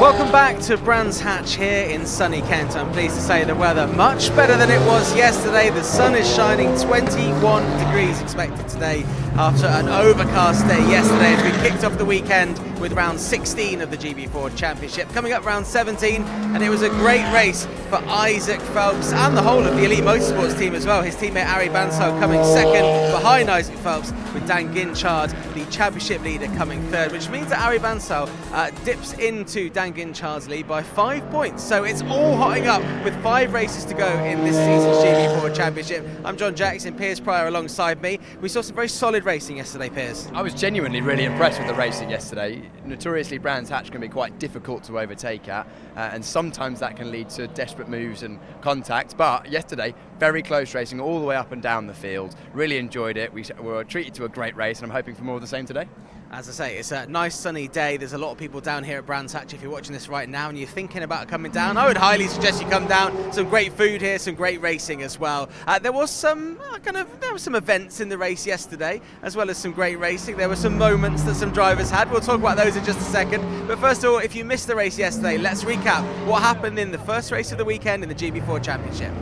Welcome back to Brands Hatch here in sunny Kent. I'm pleased to say the weather much better than it was yesterday. The sun is shining, 21 degrees expected today after an overcast day yesterday as we kicked off the weekend with round 16 of the GB4 Championship. Coming up round 17, and it was a great race for Isaac Phelps and the whole of the Elite Motorsports team as well. His teammate Ari Bansal coming second behind Isaac Phelps, with Dan Ginchard, the championship leader, coming third, which means that Ari Bansal dips into Dan Ginchard's lead by 5 points. So it's all hotting up with 5 races to go in this season's GB4 Championship. I'm Jon Jackson, Piers Pryor alongside me. We saw some very solid racing yesterday, Piers. I was genuinely really impressed with the racing yesterday. Notoriously, Brands Hatch can be quite difficult to overtake at, and sometimes that can lead to desperate moves and contact. But yesterday, very close racing all the way up and down the field. Really enjoyed it. We were treated to a great race, and I'm hoping for more of the same today. As I say, it's a nice sunny day. There's a lot of people down here at Brands Hatch. If you're watching this right now and you're thinking about coming down, I would highly suggest you come down. Some great food here, some great racing as well. There was some events in the race yesterday, as well as some great racing. There were some moments that some drivers had. We'll talk about those in just a second. But first of all, if you missed the race yesterday, let's recap what happened in the first race of the weekend in the GB4 Championship.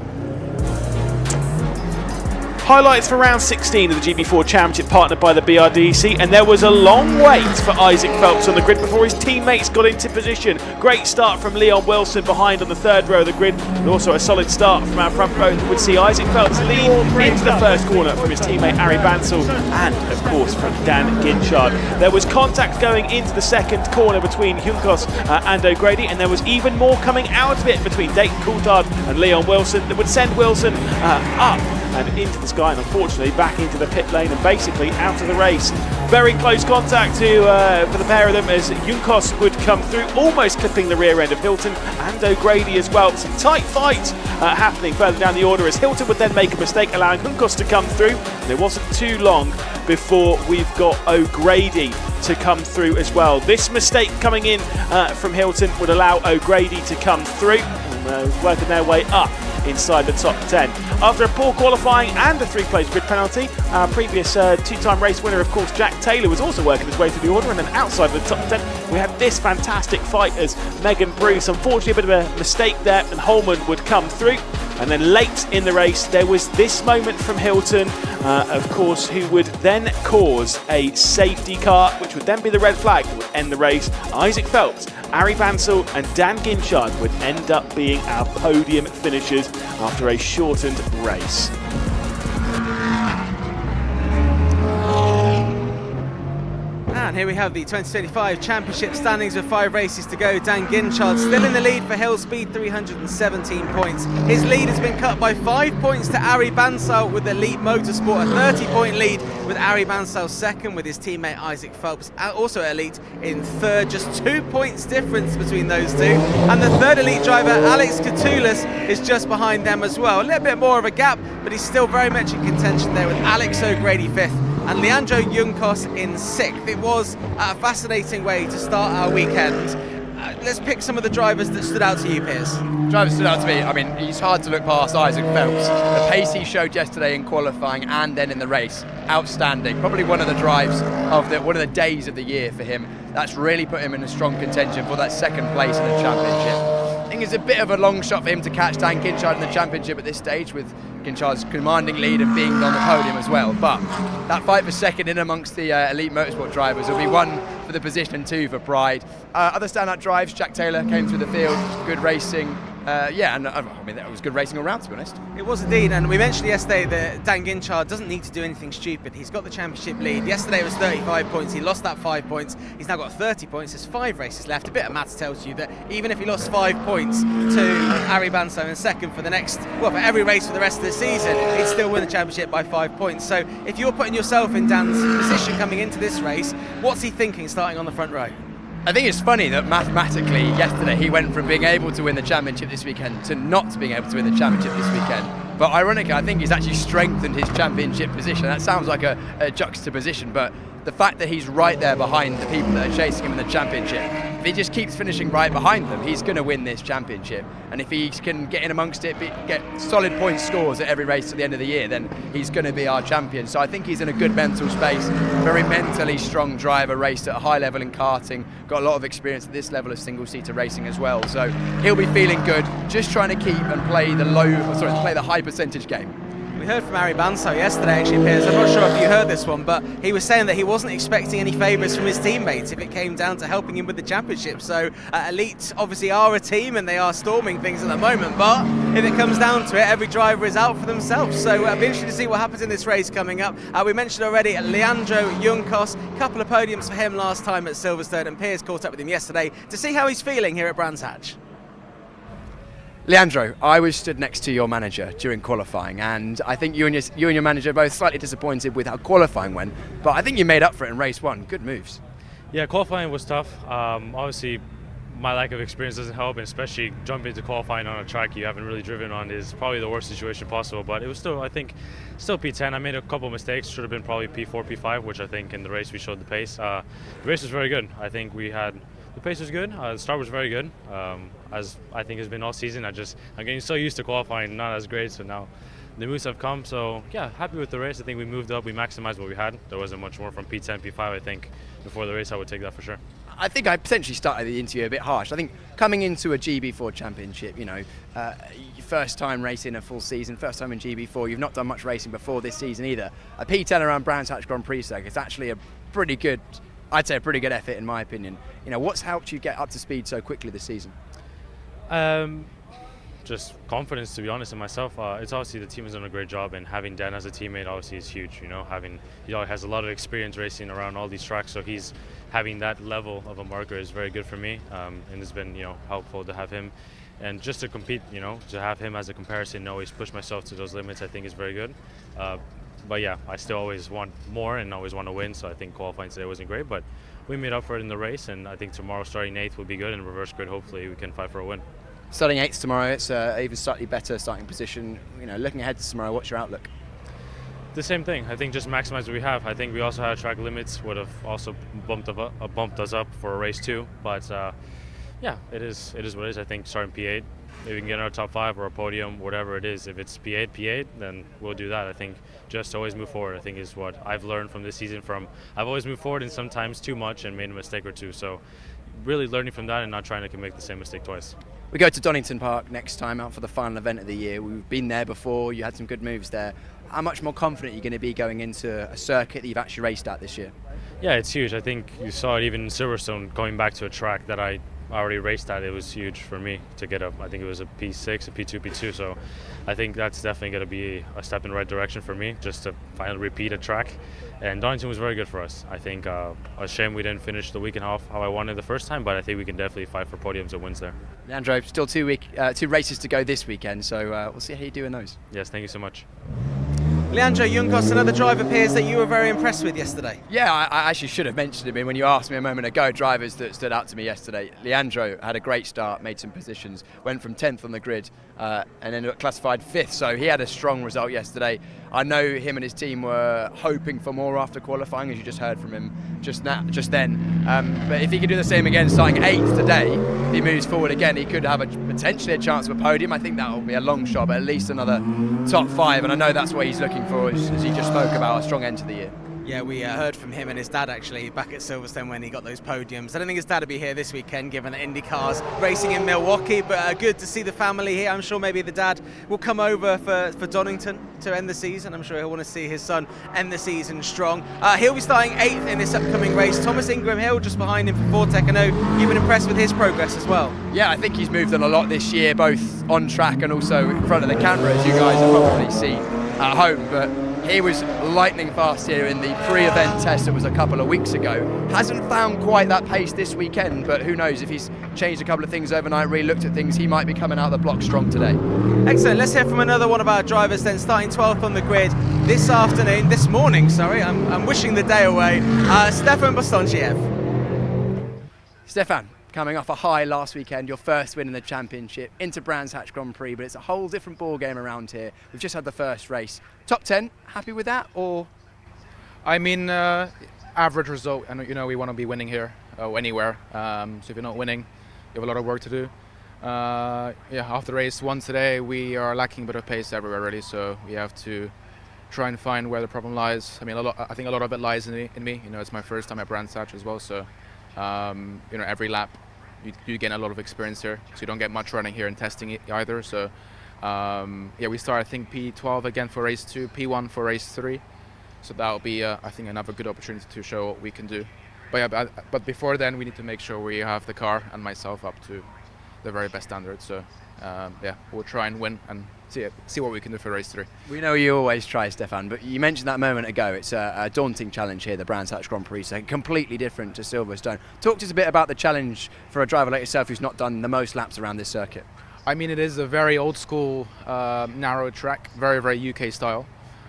Highlights for round 16 of the GB4 Championship, partnered by the BRDC, and there was a long wait for Isaac Phelps on the grid before his teammates got into position. Great start from Leon Wilson behind on the third row of the grid, and also a solid start from our front row that would see Isaac Phelps lead into the first corner from his teammate Ari Bansal and, of course, from Dan Ginchard. There was contact going into the second corner between Junkos and O'Grady, and there was even more coming out of it between Dayton Coulthard and Leon Wilson that would send Wilson up and into the sky, and unfortunately back into the pit lane and basically out of the race. Very close contact for the pair of them as Junkos would come through, almost clipping the rear end of Hilton and O'Grady as well. Some tight fight happening further down the order as Hilton would then make a mistake, allowing Junkos to come through. And it wasn't too long before we've got O'Grady to come through as well. This mistake coming in from Hilton would allow O'Grady to come through and working their way up inside the top 10. After a poor qualifying and a 3-place grid penalty, our previous two-time race winner, of course, Jack Taylor, was also working his way through the order, and then outside of the top 10 we had this fantastic fight as Megan Bruce, unfortunately a bit of a mistake there, and Holman would come through. And then late in the race there was this moment from Hilton, of course, who would then cause a safety car, which would then be the red flag that would end the race. Isaac Phelps, Ari Bansal and Dan Ginchard would end up being our podium finishers after a shortened race. And here we have the 2025 Championship standings with 5 races to go. Dan Ginchard still in the lead for Hill Speed, 317 points. His lead has been cut by 5 points to Ari Bansal with Elite Motorsport, a 30-point lead with Ari Bansal second, with his teammate Isaac Phelps also Elite in third. Just 2 points difference between those two. And the third Elite driver, Alex Catoulas, is just behind them as well. A little bit more of a gap, but he's still very much in contention there with Alex O'Grady fifth and Leandro Junkos in 6th. It was a fascinating way to start our weekend. Let's pick some of the drivers that stood out to you, Piers. Drivers stood out to me. I mean, it's hard to look past Isaac Phelps. The pace he showed yesterday in qualifying and then in the race, outstanding. Probably one of the drives of one of the days of the year for him. That's really put him in a strong contention for that second place in the championship. I think it's a bit of a long shot for him to catch Dan Ginchard in the championship at this stage, with Ginchard's commanding lead and being on the podium as well. But that fight for second in amongst the Elite Motorsport drivers will be one for the position and 2 for Pride. Other standout drives, Jack Taylor came through the field, good racing. I mean, it was good racing all round, to be honest. It was indeed, and we mentioned yesterday that Dan Ginchard doesn't need to do anything stupid. He's got the championship lead. Yesterday it was 35 points. He lost that 5 points. He's now got 30 points. There's 5 races left. A bit of maths tells you that even if he lost 5 points to Ari Bansal in second for for every race for the rest of the season, he'd still win the championship by 5 points. So if you're putting yourself in Dan's position coming into this race, what's he thinking starting on the front row? I think it's funny that mathematically yesterday he went from being able to win the championship this weekend to not being able to win the championship this weekend. But ironically, I think he's actually strengthened his championship position. That sounds like a juxtaposition, but the fact that he's right there behind the people that are chasing him in the championship if he just keeps finishing right behind them, he's going to win this championship. And if he can get in amongst it, get solid point scores at every race to the end of the year, then he's going to be our champion. So I think he's in a good mental space, very mentally strong driver, raced at a high level in karting, got a lot of experience at this level of single-seater racing as well. So he'll be feeling good, just trying to keep and play the high percentage game. We heard from Ari Banso yesterday, actually, Piers. I'm not sure if you heard this one, but he was saying that he wasn't expecting any favours from his teammates if it came down to helping him with the championship. So Elite obviously are a team and they are storming things at the moment, but if it comes down to it, every driver is out for themselves. So it'll be interesting to see what happens in this race coming up. We mentioned already Leandro Juncos, a couple of podiums for him last time at Silverstone, and Piers caught up with him yesterday to see how he's feeling here at Brands Hatch. Leandro, I was stood next to your manager during qualifying, and I think you and your manager are both slightly disappointed with how qualifying went, but I think you made up for it in race one. Good moves. Yeah, qualifying was tough. Obviously, my lack of experience doesn't help, and especially jumping into qualifying on a track you haven't really driven on is probably the worst situation possible. But it was still, I think, still P10. I made a couple of mistakes. Should have been probably P4, P5, which I think in the race we showed the pace. The race was very good. I think the pace was good. The start was very good, as I think has been all season. I'm getting so used to qualifying, not as great. So now the moves have come. So yeah, happy with the race. I think we moved up. We maximized what we had. There wasn't much more from P10, P5. I think before the race, I would take that for sure. I think I potentially started the interview a bit harsh. I think coming into a GB4 championship, first time racing a full season, first time in GB4. You've not done much racing before this season either. A P10 around Brands Hatch Grand Prix circuit is actually a pretty good effort in my opinion. What's helped you get up to speed so quickly this season? Just confidence, to be honest, in myself. It's obviously the team has done a great job, and having Dan as a teammate obviously is huge. He has a lot of experience racing around all these tracks, so he's having that level of a marker is very good for me, and it's been helpful to have him. And just to compete, to have him as a comparison, always push myself to those limits, I think is very good. But yeah, I still always want more and always want to win, so I think qualifying today wasn't great, but we made up for it in the race, and I think tomorrow starting 8th will be good, and reverse grid, hopefully we can fight for a win. Starting 8th tomorrow, it's even slightly better starting position. Looking ahead to tomorrow, what's your outlook? The same thing. I think just maximize what we have. I think we also had track limits, would have also bumped us up for a race too, but yeah, it is what it is. I think starting P8, if we can get in our top 5 or a podium, whatever it is. If it's P8, then we'll do that. I think just always move forward, I think, is what I've learned from this season. I've always moved forward and sometimes too much and made a mistake or two. So really learning from that and not trying to make the same mistake twice. We go to Donington Park next time out for the final event of the year. We've been there before. You had some good moves there. How much more confident are you going to be going into a circuit that you've actually raced at this year? Yeah, it's huge. I think you saw it even in Silverstone, going back to a track that I already raced at. It was huge for me to get up. I think it was a P6, a P2, P2. So I think that's definitely going to be a step in the right direction for me, just to finally repeat a track. And Donington was very good for us. I think a shame we didn't finish the weekend off how I wanted the first time, but I think we can definitely fight for podiums and wins there. Leandro, still two races to go this weekend, so we'll see how you do in those. Yes, thank you so much. Leandro Juncos, another driver, Piers, that you were very impressed with yesterday. Yeah, I actually should have mentioned him when you asked me a moment ago, drivers that stood out to me yesterday. Leandro had a great start, made some positions, went from 10th on the grid and ended up classified 5th, so he had a strong result yesterday. I know him and his team were hoping for more after qualifying, as you just heard from him just then. But if he could do the same again, starting 8th today, if he moves forward again, he could have potentially a chance of a podium. I think that will be a long shot, but at least another top 5, and I know that's what he's looking for, as he just spoke about, a strong end to the year. Yeah, we heard from him and his dad actually back at Silverstone when he got those podiums. I don't think his dad will be here this weekend given that IndyCar's racing in Milwaukee, but good to see the family here. I'm sure maybe the dad will come over for Donington to end the season. I'm sure he'll want to see his son end the season strong. He'll be starting 8th in this upcoming race. Thomas Ingram Hill just behind him for Fortec. I know you've been impressed with his progress as well. Yeah, I think he's moved on a lot this year, both on track and also in front of the camera, as you guys have probably seen at home. But he was lightning fast here in the pre-event test that was a couple of weeks ago. Hasn't found quite that pace this weekend, but who knows, if he's changed a couple of things overnight, re-looked at things, he might be coming out of the block strong today. Excellent. Let's hear from another one of our drivers then, starting 12th on the grid this morning, I'm wishing the day away. Stefan Bostonciev. Stefan, coming off a high last weekend, your first win in the championship, into Brands Hatch Grand Prix, but it's a whole different ball game around here. We've just had the first race. Top 10, happy with that, or? I mean, average result, and we want to be winning here or anywhere. So if you're not winning, you have a lot of work to do. After race 1 today, we are lacking a bit of pace everywhere really, so we have to try and find where the problem lies. I mean, I think a lot of it lies in me. It's my first time at Brands Hatch as well, so every lap you gain a lot of experience here, so you don't get much running here and testing it either. So we start I think P12 again for race 2, P1 for race 3. So that'll be I think another good opportunity to show what we can do. But before then, we need to make sure we have the car and myself up to the very best standard. So we'll try and win and see what we can do for race 3. We know you always try, Stefan, but you mentioned that a moment ago. It's a daunting challenge here, the Brands Hatch Grand Prix, so completely different to Silverstone. Talk to us a bit about the challenge for a driver like yourself who's not done the most laps around this circuit. I mean, it is a very old school, narrow track, very, very UK style.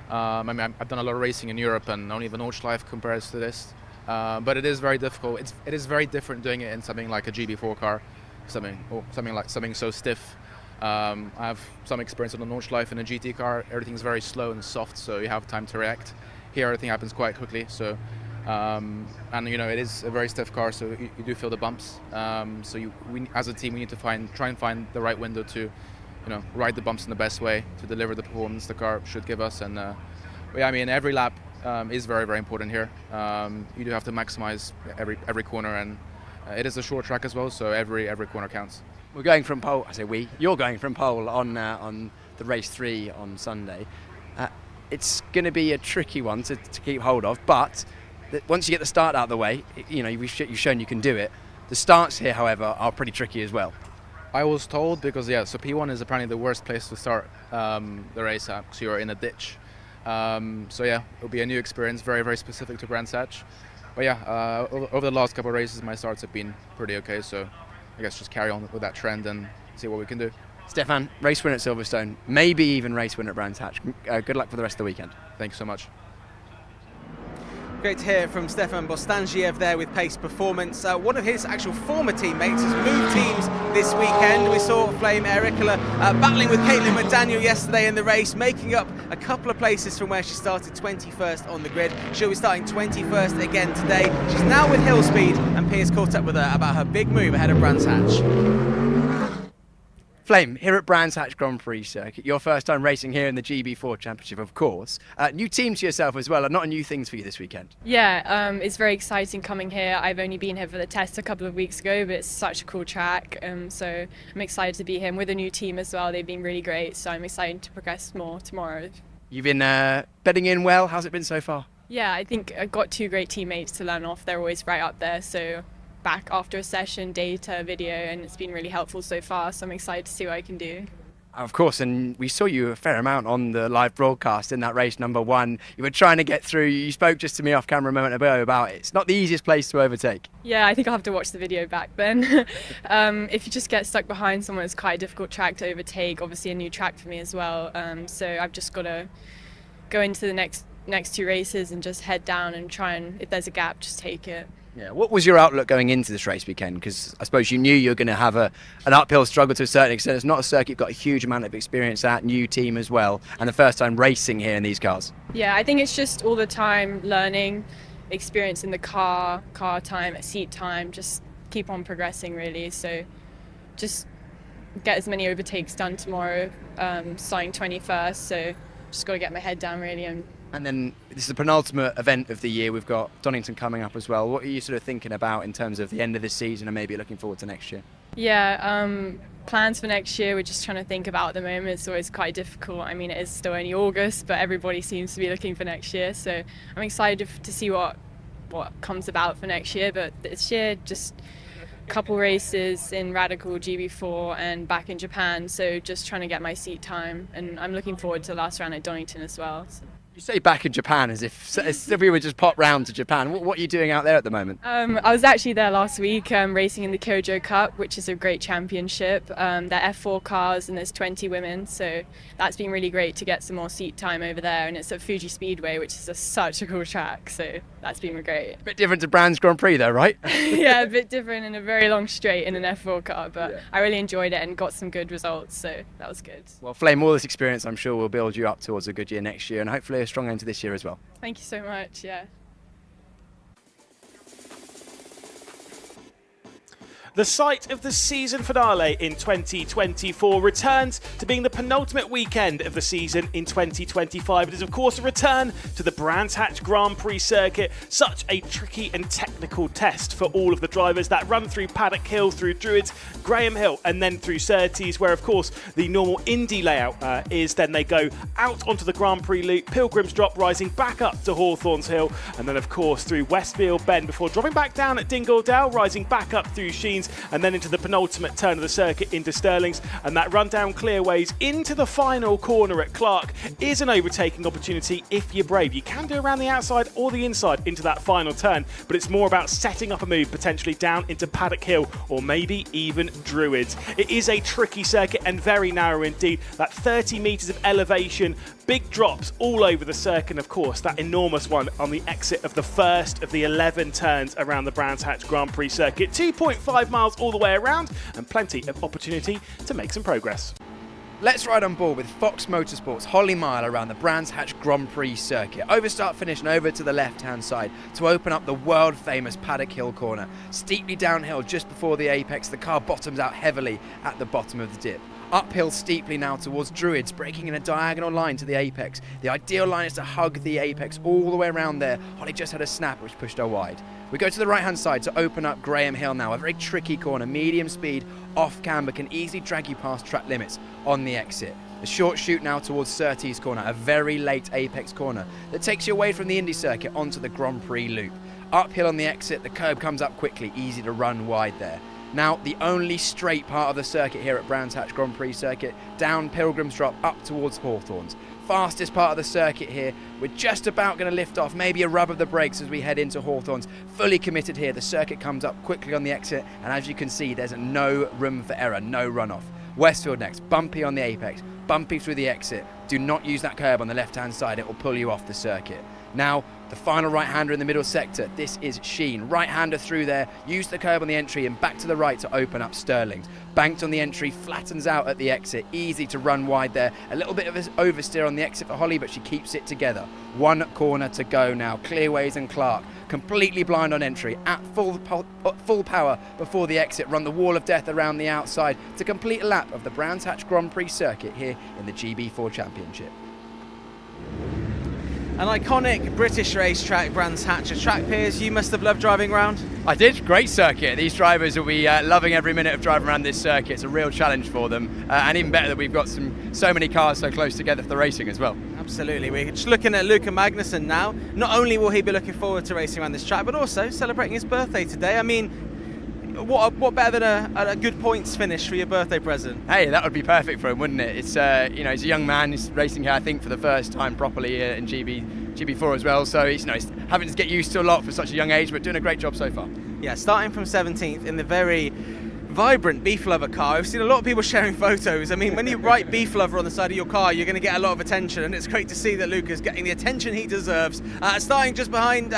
I've done a lot of racing in Europe, and only the Nordschleife compares to this. But it is very difficult. It is very different doing it in something like a GB4 car, something so stiff. I have some experience on the Nordschleife in a GT car. Everything's very slow and soft, so you have time to react. Here, everything happens quite quickly. So, it is a very stiff car, so you do feel the bumps. We as a team, we need to try and find the right window to, ride the bumps in the best way to deliver the performance the car should give us. And every lap is very, very important here. You do have to maximize every corner, and it is a short track as well, so every corner counts. We're going from pole. I say we. You're going from pole on the race 3 on Sunday. It's going to be a tricky one to keep hold of, but once you get the start out of the way, you've shown you can do it. The starts here, however, are pretty tricky as well. I was told because so P1 is apparently the worst place to start the race at, because you're in a ditch. It'll be a new experience, very, very specific to Brands Hatch. But over the last couple of races, my starts have been pretty okay. So I guess just carry on with that trend and see what we can do. Stefan, race winner at Silverstone, maybe even race winner at Brands Hatch. Good luck for the rest of the weekend. Thank you so much. Great to hear from Stefan Bostangiev there with Pace Performance. One of his actual former teammates has moved teams this weekend. We saw Flame Ericola battling with Caitlin McDaniel yesterday in the race, making up a couple of places from where she started 21st on the grid. She'll be starting 21st again today. She's now with Hill Speed, and Piers caught up with her about her big move ahead of Brands Hatch. Flame, here at Brands Hatch Grand Prix circuit, your first time racing here in the GB4 Championship, of course. New team to yourself as well, and not a new things for you this weekend. Yeah, it's very exciting coming here. I've only been here for the test a couple of weeks ago, but it's such a cool track, so I'm excited to be here. And with a new team as well, they've been really great, so I'm excited to progress more tomorrow. You've been bedding in well. How's it been so far? Yeah, I think I've got 2 great teammates to learn off. They're always right up there, so back after a session, data, video, and it's been really helpful so far, so I'm excited to see what I can do. Of course, and we saw you a fair amount on the live broadcast in that race number 1. You were trying to get through. You spoke just to me off camera a moment ago about it. It's not the easiest place to overtake. Yeah, I think I'll have to watch the video back then. If you just get stuck behind someone, it's quite a difficult track to overtake. Obviously a new track for me as well, so I've just got to go into the next 2 races and just head down and try and, if there's a gap, just take it. Yeah. What was your outlook going into this race weekend? Because I suppose you knew you were going to have an uphill struggle to a certain extent. It's not a circuit you've got a huge amount of experience at, new team as well, and the first time racing here in these cars. Yeah, I think it's just all the time learning, experience in the car time, seat time, just keep on progressing really. So just get as many overtakes done tomorrow, starting 21st. So just got to get my head down really. And then this is the penultimate event of the year. We've got Donington coming up as well. What are you sort of thinking about in terms of the end of this season and maybe looking forward to next year? Yeah, plans for next year we're just trying to think about at the moment. It's always quite difficult. I mean, it is still only August, but everybody seems to be looking for next year. So I'm excited to see what comes about for next year. But this year, just a couple races in Radical GB4 and back in Japan. So just trying to get my seat time. And I'm looking forward to the last round at Donington as well. So. You say back in Japan as if we would just pop round to Japan. What are you doing out there at the moment? I was actually there last week racing in the Kyojo Cup, which is a great championship. They're F4 cars and there's 20 women, so that's been really great to get some more seat time over there. And it's at Fuji Speedway, which is such a cool track, so that's been great. A bit different to Brands Grand Prix though, right? Yeah, a bit different and a very long straight in an F4 car, but yeah. I really enjoyed it and got some good results, so that was good. Well, Flame, all this experience I'm sure will build you up towards a good year next year and hopefully a strong end to this year as well. Thank you so much, yeah. The site of the season finale in 2024 returns to being the penultimate weekend of the season in 2025. It is, of course, a return to the Brands Hatch Grand Prix circuit. Such a tricky and technical test for all of the drivers that run through Paddock Hill, through Druids, Graham Hill, and then through Surtees, where, of course, the normal Indy layout is then they go out onto the Grand Prix loop, Pilgrim's Drop, rising back up to Hawthorns Hill, and then, of course, through Westfield Bend before dropping back down at Dingledale, rising back up through Sheens, and then into the penultimate turn of the circuit into Stirlings, and that run down clearways into the final corner at Clark is an overtaking opportunity if you're brave. You can do around the outside or the inside into that final turn, but it's more about setting up a move potentially down into Paddock Hill or maybe even Druids. It is a tricky circuit and very narrow indeed. That 30 metres of elevation, big drops all over the circuit, and of course that enormous one on the exit of the first of the 11 turns around the Brands Hatch Grand Prix circuit. 2.5 miles all the way around and plenty of opportunity to make some progress. Let's ride on board with Fox Motorsports Holly Mile around the Brands Hatch Grand Prix circuit. Over start finish and over to the left-hand side to open up the world-famous Paddock Hill corner. Steeply downhill just before the apex, the car bottoms out heavily at the bottom of the dip. Uphill steeply now towards Druids, breaking in a diagonal line to the apex. The ideal line is to hug the apex all the way around there. Holly just had a snap which pushed her wide. We go to the right-hand side to open up Graham Hill now, a very tricky corner, medium speed, off camber, can easily drag you past track limits on the exit. A short shoot now towards Surtees corner, a very late apex corner that takes you away from the Indy circuit onto the Grand Prix loop. Uphill on the exit, the curb comes up quickly, easy to run wide there. Now, the only straight part of the circuit here at Brands Hatch Grand Prix circuit, down Pilgrim's Drop up towards Hawthorns. Fastest part of the circuit here. We're just about going to lift off, maybe a rub of the brakes as we head into Hawthorns. Fully committed here. The circuit comes up quickly on the exit, and as you can see, there's no room for error, no runoff. Westfield next, bumpy on the apex, bumpy through the exit. Do not use that curb on the left-hand side, it will pull you off the circuit. Now, the final right-hander in the middle sector, this is Sheen. Right-hander through there, use the curb on the entry and back to the right to open up Stirlings. Banked on the entry, flattens out at the exit, easy to run wide there. A little bit of an oversteer on the exit for Holly, but she keeps it together. One corner to go now, Clearways and Clark. Completely blind on entry, at full power before the exit, run the wall of death around the outside to complete a lap of the Brands Hatch Grand Prix circuit here in the GB4 Championship. An iconic British racetrack, Brands Hatch, a track, Piers, you must have loved driving around. I did. Great circuit. These drivers will be loving every minute of driving around this circuit. It's a real challenge for them, and even better that we've got so many cars so close together for the racing as well. Absolutely. We're just looking at Luca Magnussen now. Not only will he be looking forward to racing around this track, but also celebrating his birthday today. I mean, what better than a good points finish for your birthday present? Hey, that would be perfect for him, wouldn't it? It's he's a young man. He's racing here, I think, for the first time properly in GB4 as well. So he's having to get used to a lot for such a young age, but doing a great job so far. Yeah, starting from 17th in the very vibrant Beef Lover car. I've seen a lot of people sharing photos. I mean, when you write Beef Lover on the side of your car, you're going to get a lot of attention, and it's great to see that Luca's getting the attention he deserves. Starting just behind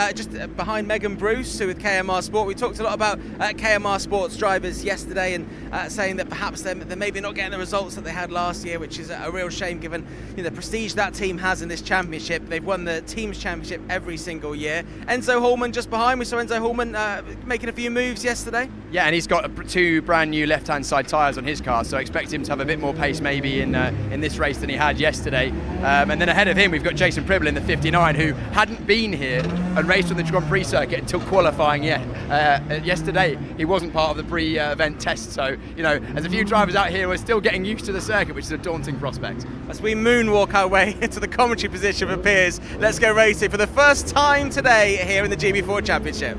Megan Bruce, who with KMR Sport. We talked a lot about KMR Sport's drivers yesterday, and saying that perhaps they're maybe not getting the results that they had last year, which is a real shame given the prestige that team has in this championship. They've won the team's championship every single year. Enzo Hallman just behind. We saw Enzo Hallman making a few moves yesterday. Yeah, and he's got two brand new left-hand side tyres on his car, so I expect him to have a bit more pace maybe in this race than he had yesterday. And then ahead of him we've got Jason Pribble in the 59, who hadn't been here and raced on the Grand Prix circuit until qualifying yet. Yesterday he wasn't part of the pre-event test, so there's a few drivers out here who are still getting used to the circuit, which is a daunting prospect. As we moonwalk our way into the commentary position for Piers, let's go racing for the first time today here in the GB4 Championship.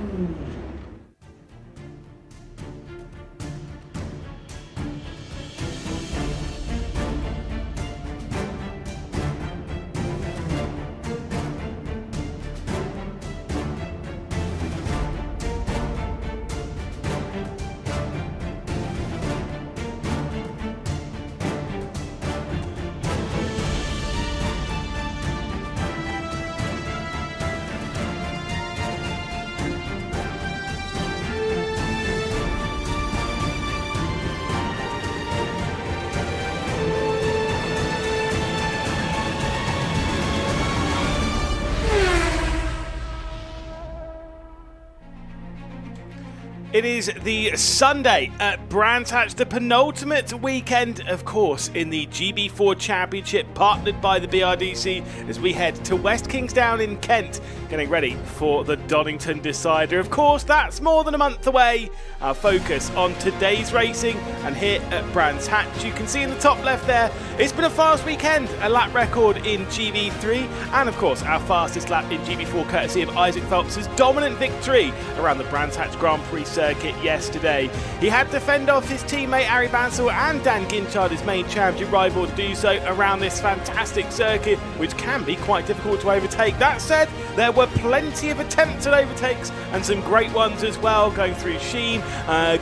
It is the Sunday at Brands Hatch, the penultimate weekend, of course, in the GB4 Championship, partnered by the BRDC, as we head to West Kingsdown in Kent, getting ready for the Donington Decider. Of course, that's more than a month away. Our focus on today's racing, and here at Brands Hatch, you can see in the top left there, it's been a fast weekend, a lap record in GB3, and of course, our fastest lap in GB4, courtesy of Isaac Phelps' dominant victory around the Brands Hatch Grand Prix circuit yesterday. He had to fend off his teammate Harry Bansal and Dan Ginchard, his main championship rival, to do so around this fantastic circuit, which can be quite difficult to overtake. That said, there were plenty of attempts at overtakes and some great ones as well, going through Sheen,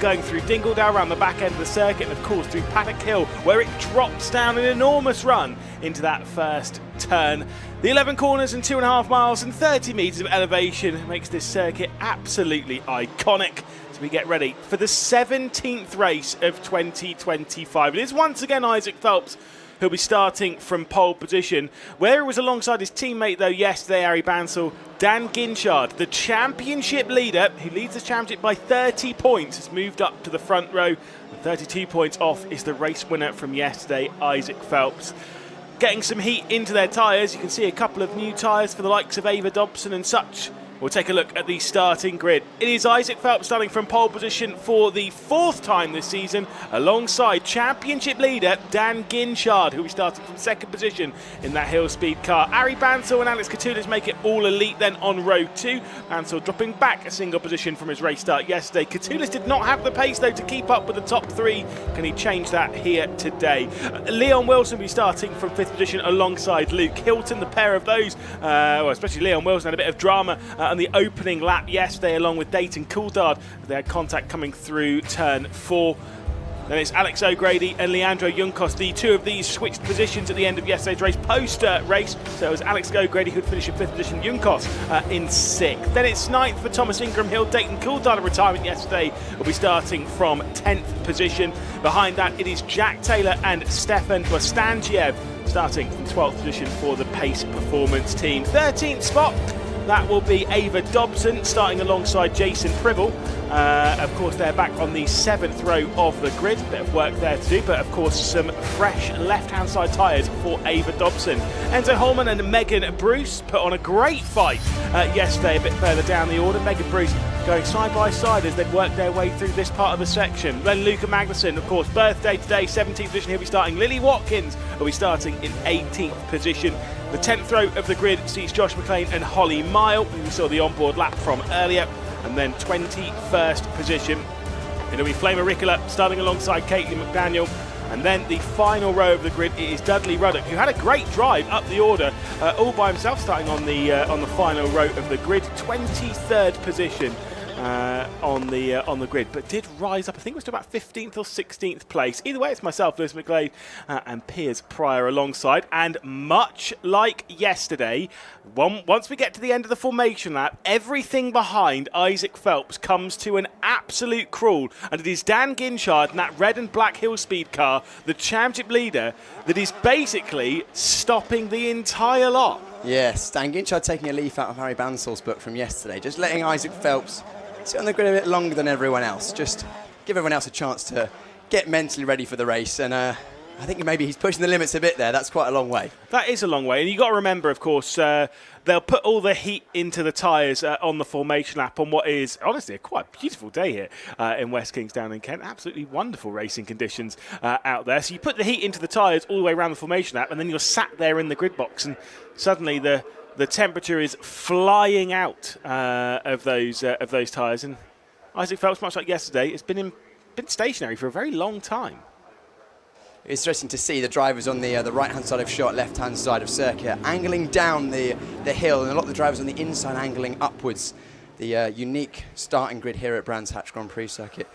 going through Dingledale around the back end of the circuit, and of course through Paddock Hill, where it drops down an enormous run into that first turn. The 11 corners and 2.5 miles and 30 metres of elevation makes this circuit absolutely iconic. So we get ready for the 17th race of 2025. It is once again Isaac Phelps who'll be starting from pole position, where he was alongside his teammate though yesterday, Harry Bansal. Dan Ginchard, the championship leader, who leads the championship by 30 points, has moved up to the front row. 32 points off is the race winner from yesterday, Isaac Phelps. Getting some heat into their tyres, you can see a couple of new tyres for the likes of Ava Dobson and such. We'll take a look at the starting grid. It is Isaac Phelps starting from pole position for the 4th time this season, alongside championship leader Dan Ginchard, who will be starting from 2nd position in that hill speed car. Harry Bansal and Alex Catoulis make it all elite then on row 2. Bansal dropping back a single position from his race start yesterday. Catoulis did not have the pace though to keep up with the top 3. Can he change that here today? Leon Wilson will be starting from 5th position alongside Luke Hilton. The pair of those, well, especially Leon Wilson, had a bit of drama on the opening lap yesterday, along with Dayton Coulthard. They had contact coming through turn 4. Then it's Alex O'Grady and Leandro Juncos. The two of these switched positions at the end of yesterday's race, post-race. So it was Alex O'Grady who'd finish in 5th position, Juncos in 6th. Then it's 9th for Thomas Ingram Hill. Dayton Coulthard, a retirement yesterday, will be starting from 10th position. Behind that, it is Jack Taylor and Stefan Bostangiev starting from 12th position for the Pace Performance team. 13th spot, that will be Ava Dobson starting alongside Jason Pribble. Of course, they're back on the 7th row of the grid. Bit of work there to do, but of course some fresh left-hand side tyres for Ava Dobson. Enzo Holman and Megan Bruce put on a great fight yesterday, a bit further down the order. Megan Bruce going side by side as they've worked their way through this part of the section. Then Luca Magnussen, of course, birthday today, 17th position, he'll be starting. Lily Watkins will be starting in 18th position. The 10th row of the grid sees Josh McLean and Holly Mile, who we saw the onboard lap from earlier. And then 21st position, it'll be Flamer Ricola starting alongside Caitlin McDaniel. And then the final row of the grid, it is Dudley Ruddock, who had a great drive up the order, all by himself, starting on the final row of the grid, 23rd position on the grid, but did rise up. I think it was to about 15th or 16th place. Either way, it's myself, Lewis McGlade, and Piers Pryor alongside. And much like yesterday, once we get to the end of the formation lap, everything behind Isaac Phelps comes to an absolute crawl, and it is Dan Ginchard in that red and black hill speed car, the championship leader, that is basically stopping the entire lot. Yes, Dan Ginchard taking a leaf out of Harry Bansal's book from yesterday, just letting Isaac Phelps sit on the grid a bit longer than everyone else, just give everyone else a chance to get mentally ready for the race. And I think maybe he's pushing the limits a bit there. That's quite a long way. That is a long way, and you've got to remember, of course, they'll put all the heat into the tyres on the formation lap on what is, honestly, a quite beautiful day here in West Kingsdown in Kent. Absolutely wonderful racing conditions out there. So you put the heat into the tyres all the way around the formation lap, and then you're sat there in the grid box, and suddenly the temperature is flying out of those tyres. And Isaac Phelps, much like yesterday, has been stationary for a very long time. It's interesting to see the drivers on the right-hand side of shot, left-hand side of circuit, angling down the hill, and a lot of the drivers on the inside angling upwards. The unique starting grid here at Brands Hatch Grand Prix circuit.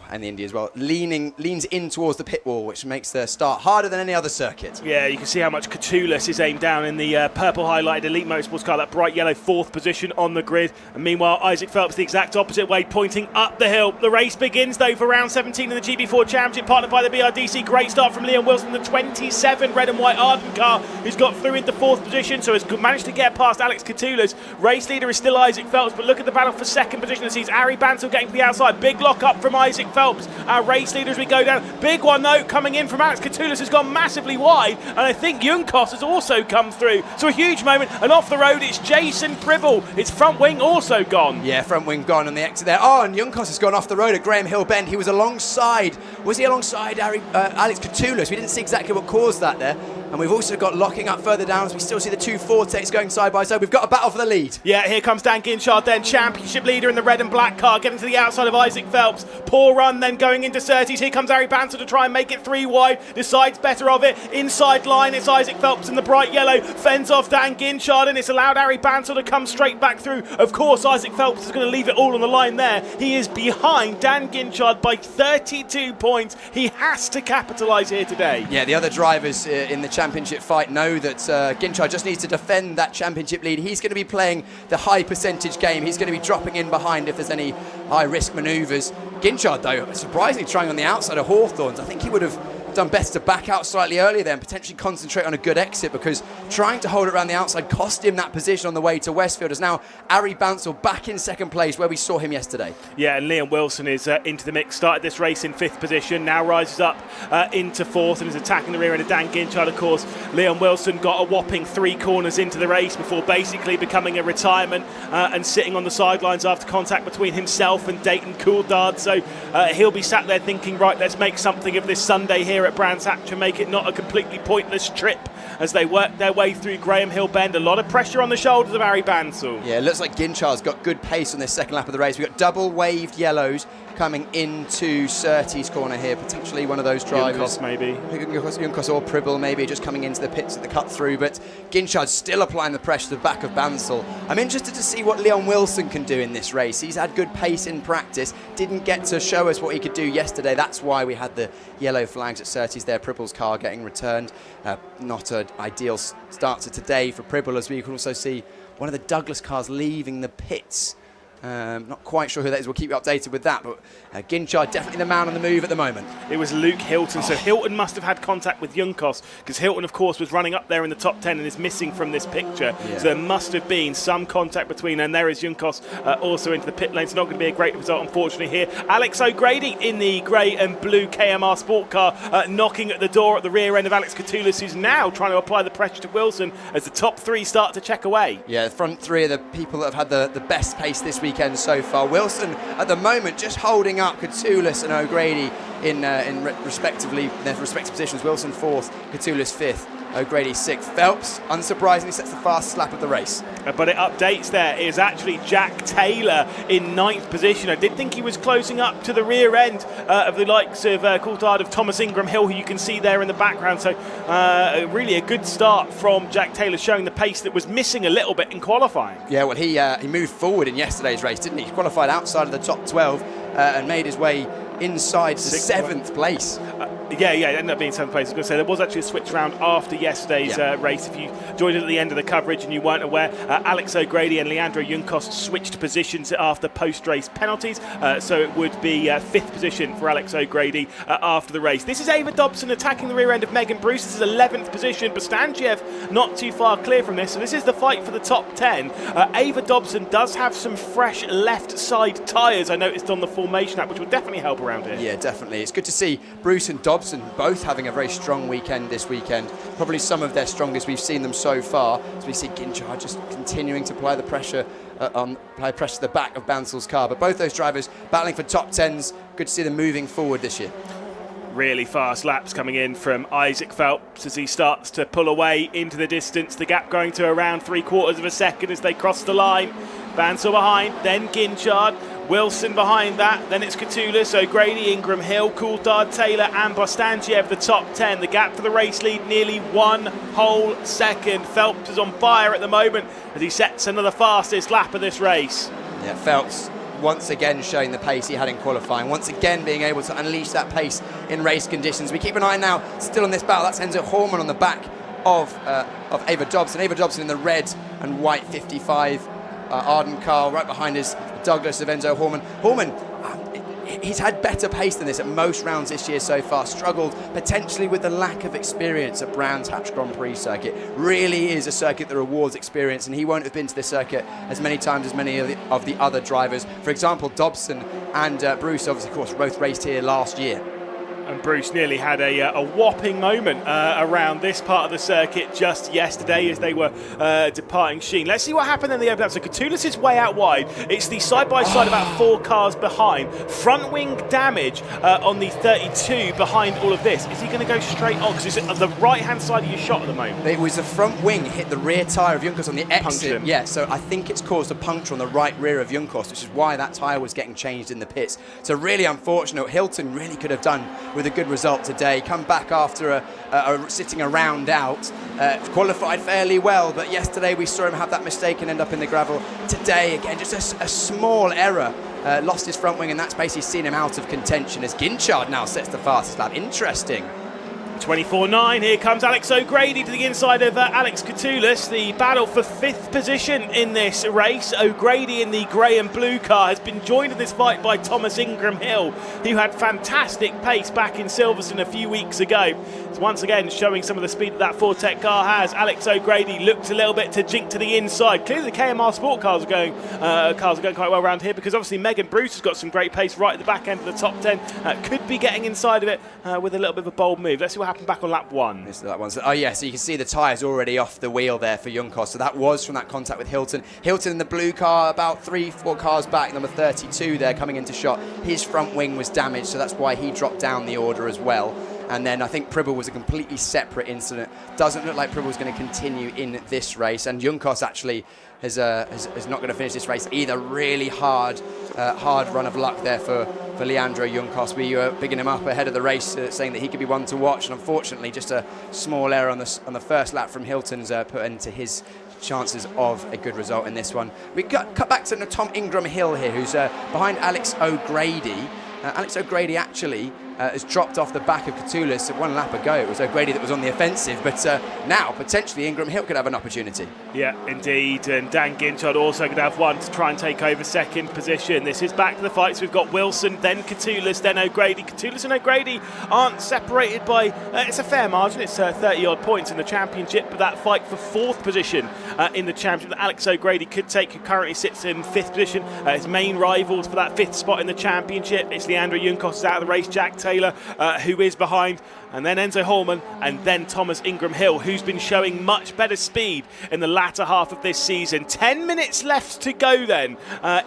and the Indy as well, leans in towards the pit wall, which makes the start harder than any other circuit. Yeah, you can see how much Catullus is aimed down in the purple highlighted Elite Motorsports car, that bright yellow 4th position on the grid. And meanwhile, Isaac Phelps the exact opposite way, pointing up the hill. The race begins though for round 17 in the GB4 Championship, partnered by the BRDC. Great start from Leon Wilson, the 27 red and white Arden car, who's got through into 4th position, so has managed to get past Alex Catullus. Race leader is still Isaac Phelps, but look at the battle for 2nd position as sees Ari Bansal getting to the outside. Big lock up from Isaac Phelps, our race leader, as we go down. Big one though coming in from Alex Catullus, has gone massively wide, and I think Junkos has also come through. So a huge moment, and off the road it's Jason Pribble. His front wing also gone. Yeah, front wing gone on the exit there. Oh, and Junkos has gone off the road at Graham Hill Bend. He was alongside Alex Catullus? We didn't see exactly what caused that there. And we've also got locking up further down as we still see the 2 Fortex going side by side. We've got a battle for the lead. Yeah, here comes Dan Ginchard then, championship leader in the red and black car, getting to the outside of Isaac Phelps. Poor run then going into Surtees. Here comes Ari Bansal to try and make it 3 wide. Decides better of it. Inside line, it's Isaac Phelps in the bright yellow. Fends off Dan Ginchard, and it's allowed Ari Bansal to come straight back through. Of course, Isaac Phelps is going to leave it all on the line there. He is behind Dan Ginchard by 32 points. He has to capitalise here today. Yeah, the other drivers in the championship fight know that Ginchard just needs to defend that championship lead. He's going to be playing the high percentage game. He's going to be dropping in behind if there's any high risk manoeuvres. Ginchard, though, surprisingly trying on the outside of Hawthorns. I think he would have done best to back out slightly earlier there and potentially concentrate on a good exit, because trying to hold it around the outside cost him that position on the way to Westfield. As now Ari Bansal back in 2nd place where we saw him yesterday. Yeah, and Leon Wilson is into the mix. Started this race in 5th position, now rises up into 4th and is attacking the rear end of Dan Ginchard. Of course, Leon Wilson got a whopping 3 corners into the race before basically becoming a retirement and sitting on the sidelines after contact between himself and Dayton Coulthard. So he'll be sat there thinking, right, let's make something of this Sunday here at Brands Hatch and make it not a completely pointless trip as they work their way through Graham Hill Bend. A lot of pressure on the shoulders of Ari Bansal. Yeah, it looks like Ginchard's got good pace on this 2nd lap of the race. We've got double waved yellows coming into Surtees corner here, potentially one of those drivers. Junkos maybe. Junkos or Pribble maybe just coming into the pits at the cut through, but Ginchard's still applying the pressure to the back of Bansal. I'm interested to see what Leon Wilson can do in this race. He's had good pace in practice, didn't get to show us what he could do yesterday. That's why we had the yellow flags at Surtees there. Pribble's car getting returned. Not an ideal start to today for Pribble, as we can also see one of the Douglas cars leaving the pits. Not quite sure who that is. We'll keep you updated with that, but Ginchard definitely the man on the move at the moment. It was Luke Hilton, so Hilton must have had contact with Junkos, because Hilton, of course, was running up there in the top 10 and is missing from this picture. Yeah. So there must have been some contact between, and there is Junkos also into the pit lane. It's not going to be a great result, unfortunately, here. Alex O'Grady in the grey and blue KMR sport car, knocking at the door at the rear end of Alex Catullus, who's now trying to apply the pressure to Wilson as the top 3 start to check away. Yeah, the front 3 are the people that have had the best pace this weekend so far. Wilson at the moment just holding up Catullus and O'Grady in respectively their respective positions. Wilson 4th, Catullus 5th, O'Grady 6th. Phelps, unsurprisingly, sets the fastest lap of the race. But it updates there. It is actually Jack Taylor in 9th position. I did think he was closing up to the rear end of the likes of Coulthard, of Thomas Ingram Hill, who you can see there in the background. So really a good start from Jack Taylor, showing the pace that was missing a little bit in qualifying. Yeah, well, he moved forward in yesterday's race, didn't he? He qualified outside of the top 12 and made his way inside to 7th place. Yeah, it ended up being 7th place. I was going to say, there was actually a switch round after yesterday's race. If you joined at the end of the coverage and you weren't aware, Alex O'Grady and Leandro Junkos switched positions after post-race penalties. So it would be 5th position for Alex O'Grady after the race. This is Ava Dobson attacking the rear end of Megan Bruce. This is 11th position. Bastantjev not too far clear from this. So this is the fight for the top 10. Ava Dobson does have some fresh left side tyres, I noticed on the formation app, which will definitely help around here. Yeah, definitely. It's good to see Bruce and Dobson both having a very strong weekend this weekend. Probably some of their strongest we've seen them so far. As we see Ginchard just continuing to apply the pressure to the back of Bansal's car. But both those drivers battling for top 10s. Good to see them moving forward this year. Really fast laps coming in from Isaac Phelps as he starts to pull away into the distance. The gap going to around 3/4 of a second as they cross the line. Bansal behind, then Ginchard. Wilson behind that, then it's Catullus, O'Grady, Ingram Hill, Coulthard, Taylor and Bastantjev, the top 10. The gap for the race lead nearly 1 whole second. Phelps is on fire at the moment as he sets another fastest lap of this race. Yeah, Phelps once again showing the pace he had in qualifying, once again being able to unleash that pace in race conditions. We keep an eye now still on this battle. That's Enzo Horman on the back of Ava Dobson. Ava Dobson in the red and white 55 Arden car, right behind is Douglas of Enzo Horman. Horman, he's had better pace than this at most rounds this year so far. Struggled potentially with the lack of experience at Brands Hatch Grand Prix circuit. Really is a circuit that rewards experience, and he won't have been to this circuit as many times as many of the other drivers. For example, Dobson and Bruce, obviously, of course, both raced here last year. And Bruce nearly had a whopping moment around this part of the circuit just yesterday as they were departing Sheen. Let's see what happened in the open lap. So Catullus is way out wide. It's the side-by-side about 4 cars behind. Front wing damage on the 32 behind all of this. Is he going to go straight on? Because it's at the right-hand side of your shot at the moment. It was the front wing hit the rear tyre of Junkos on the exit. Punctured. Yeah, so I think it's caused a puncture on the right rear of Junkos, which is why that tyre was getting changed in the pits. So really unfortunate. Hilton really could have done with a good result today. Come back after sitting a round out. Qualified fairly well, but yesterday we saw him have that mistake and end up in the gravel. Today, again, just a small error. Lost his front wing, and that's basically seen him out of contention as Ginchard now sets the fastest lap. Interesting. 24.9, here comes Alex O'Grady to the inside of Alex Catullus. The battle for 5th position in this race. O'Grady in the grey and blue car has been joined in this fight by Thomas Ingram Hill, who had fantastic pace back in Silverstone a few weeks ago. It's once again showing some of the speed that Fortec car has. Alex O'Grady looked a little bit to jink to the inside. Clearly the KMR Sport cars are going quite well around here, because obviously Megan Bruce has got some great pace right at the back end of the top 10. Could be getting inside of it with a little bit of a bold move. Let's see what happened back on lap 1. This is that one. So, oh yeah, so you can see the tyres already off the wheel there for Junkos. So that was from that contact with Hilton. Hilton in the blue car, about 3-4 cars back, number 32 there coming into shot. His front wing was damaged, so that's why he dropped down the order as well. And then I think Pribble was a completely separate incident. Doesn't look like Pribble is going to continue in this race. And Junkos actually is not going to finish this race either. Really hard run of luck there for Leandro Junkos. We were bigging him up ahead of the race, saying that he could be one to watch. And unfortunately, just a small error on the first lap from Hilton's put into his chances of a good result in this one. We cut back to Tom Ingram Hill here, who's behind Alex O'Grady. Alex O'Grady actually has dropped off the back of Catullus. 1 lap ago, it was O'Grady that was on the offensive, but now potentially Ingram Hill could have an opportunity. Yeah, indeed, and Dan Ginchard also going to have one to try and take over 2nd position. This is back to the fights. We've got Wilson, then Catullus, then O'Grady. Catullus and O'Grady aren't separated by, it's a fair margin, it's 30-odd points in the championship, but that fight for 4th position in the championship that Alex O'Grady could take, who currently sits in 5th position. His main rivals for that 5th spot in the championship, it's Leandro Junkos is out of the race, Jack Taylor, who is behind, and then Enzo Holman, and then Thomas Ingram Hill, who's been showing much better speed in the latter half of this season. 10 minutes left to go then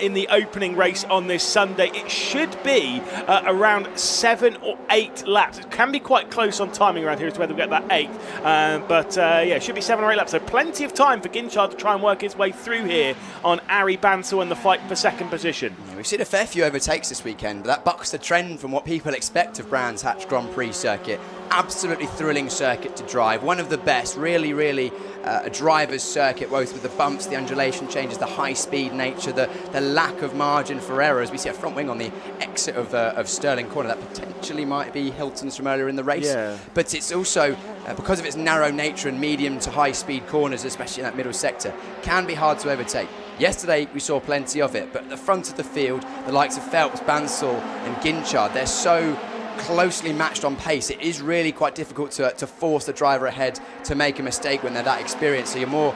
in the opening race on this Sunday. It should be around 7 or 8 laps. It can be quite close on timing around here as to whether we get that 8th, but yeah, it should be 7 or 8 laps, so plenty of time for Ginchard to try and work his way through here on Ari Bansal and the fight for 2nd position. Yeah, we've seen a fair few overtakes this weekend, but that bucks the trend from what people expect of Brands Hatch Grand Prix circuit. Absolutely thrilling circuit to drive. One of the best, really a driver's circuit, both with the bumps, the undulation changes, the high-speed nature, the lack of margin for error. As we see a front wing on the exit of Stirling Corner, that potentially might be Hilton's from earlier in the race. Yeah. But it's also, because of its narrow nature and medium to high-speed corners, especially in that middle sector, can be hard to overtake. Yesterday, we saw plenty of it, but at the front of the field, the likes of Phelps, Bansal and Ginchard, they're so closely matched on pace. It is really quite difficult to force the driver ahead to make a mistake when they're that experienced. So you're more,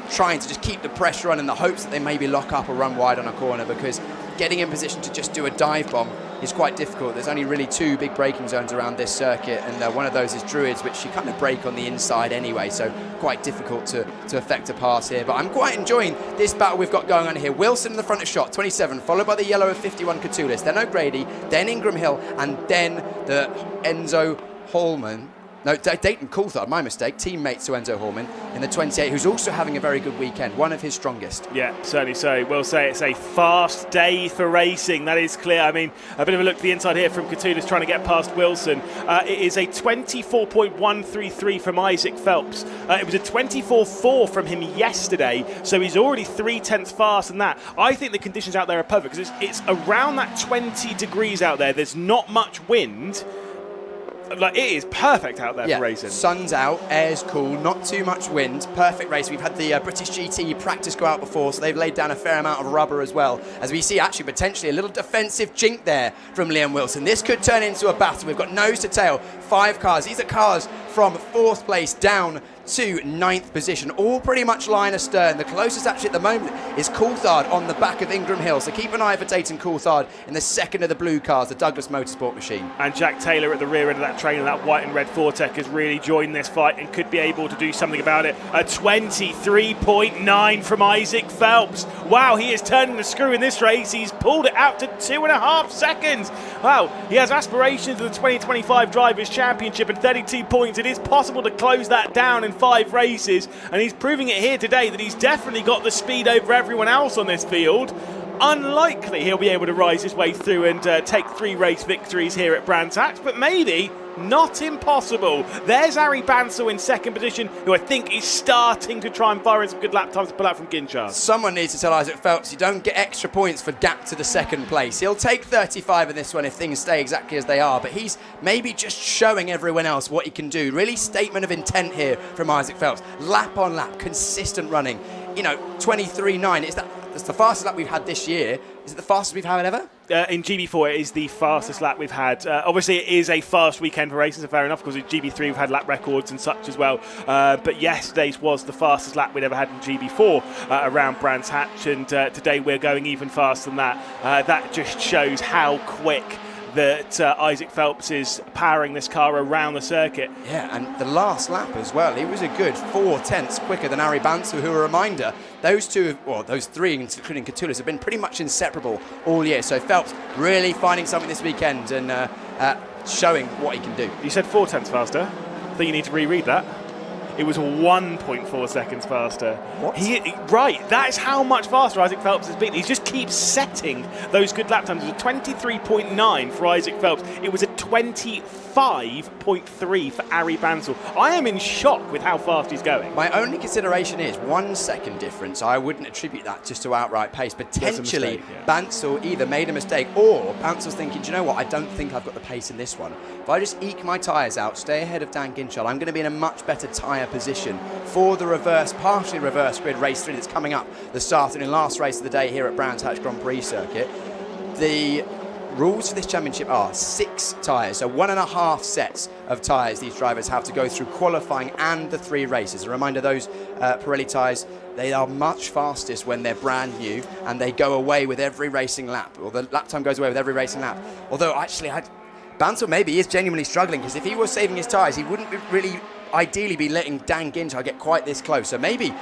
trying to just keep the pressure on in the hopes that they maybe lock up or run wide on a corner, because getting in position to just do a dive bomb is quite difficult. There's only really 2 big braking zones around this circuit, and one of those is Druids, which you kind of brake on the inside anyway, so quite difficult to affect a pass here. But I'm quite enjoying this battle we've got going on here. Wilson in the front of shot, 27, followed by the yellow of 51 Catullus, then O'Grady, then Ingram Hill, and then the Enzo Holman No, Dayton Coulthard, my mistake, teammate to Enzo Hallman in the 28, who's also having a very good weekend, one of his strongest. Yeah, certainly so. We'll say it's a fast day for racing, that is clear. I mean, a bit of a look to the inside here from Catullus trying to get past Wilson. It is a 24.133 from Isaac Phelps. It was a 24.4 from him yesterday, so he's already 3/10 faster than that. I think the conditions out there are perfect because it's around that 20 degrees out there. There's not much wind. Like, it is perfect out there for racing. Sun's out, air's cool, not too much wind, perfect race. We've had the British GT practice go out before, so they've laid down a fair amount of rubber as well. As we see, actually, potentially a little defensive jink there from Liam Wilson. This could turn into a battle. We've got nose to tail, 5 cars. These are cars from 4th place down to 9th position, all pretty much line astern. The closest actually at the moment is Coulthard on the back of Ingram Hill, so keep an eye for Dayton Coulthard in the second of the blue cars, the Douglas Motorsport machine. And Jack Taylor at the rear end of that train, and that white and red Fortec has really joined this fight and could be able to do something about it. A 23.9 from Isaac Phelps. Wow, he is turning the screw in this race. He's pulled it out to 2.5 seconds. Wow, he has aspirations of the 2025 Drivers' Championship and 32 points. It is possible to close that down in 5 races, and he's proving it here today that he's definitely got the speed over everyone else on this field. Unlikely he'll be able to rise his way through and take 3 race victories here at Brands Hatch, but maybe not impossible. There's Ari Bansal in 2nd position, who I think is starting to try and fire in some good lap times to pull out from Ginchard. Someone needs to tell Isaac Phelps you don't get extra points for gap to the 2nd place. He'll take 35 in this one if things stay exactly as they are, but he's maybe just showing everyone else what he can do. Really statement of intent here from Isaac Phelps. Lap on lap, consistent running. You know, 23.9, that's the fastest lap we've had this year. Is it the fastest we've had ever? In GB4, it is the fastest lap we've had. Obviously, it is a fast weekend for racing, so fair enough, because in GB3 we've had lap records and such as well. But yesterday's was the fastest lap we'd ever had in GB4 around Brands Hatch, and today we're going even faster than that. That just shows how quick that Isaac Phelps is powering this car around the circuit. Yeah, and the last lap as well, he was a good 4/10 quicker than Ari Bansal, who, a reminder, those 3, including Catullus, have been pretty much inseparable all year. So Phelps really finding something this weekend and showing what he can do. You said 4/10 faster. I think you need to reread that. It was 1.4 seconds faster. What? Right, that is how much faster Isaac Phelps has been. He just keeps setting those good lap times. It was a 23.9 for Isaac Phelps. It was a 25.3 for Ari Bansal. I am in shock with how fast he's going. My only consideration is 1 second difference. I wouldn't attribute that just to outright pace. Potentially, mistake, yeah. Bansal either made a mistake or Bansal's thinking, do you know what, I don't think I've got the pace in this one. If I just eke my tyres out, stay ahead of Dan Ginchard, I'm going to be in a much better tyre position for the partially reverse grid race 3 that's coming up this afternoon, last race of the day here at Brands Hatch Grand Prix circuit. The rules for this championship are 6 tyres, so 1.5 sets of tyres these drivers have to go through qualifying and the 3 races. A reminder, those Pirelli tyres, they are much fastest when they're brand new and they go away with every racing lap, or the lap time goes away with every racing lap. Although actually Bansal maybe is genuinely struggling, because if he was saving his tyres, he wouldn't really ideally be letting Dan Ginchard get quite this close. So maybe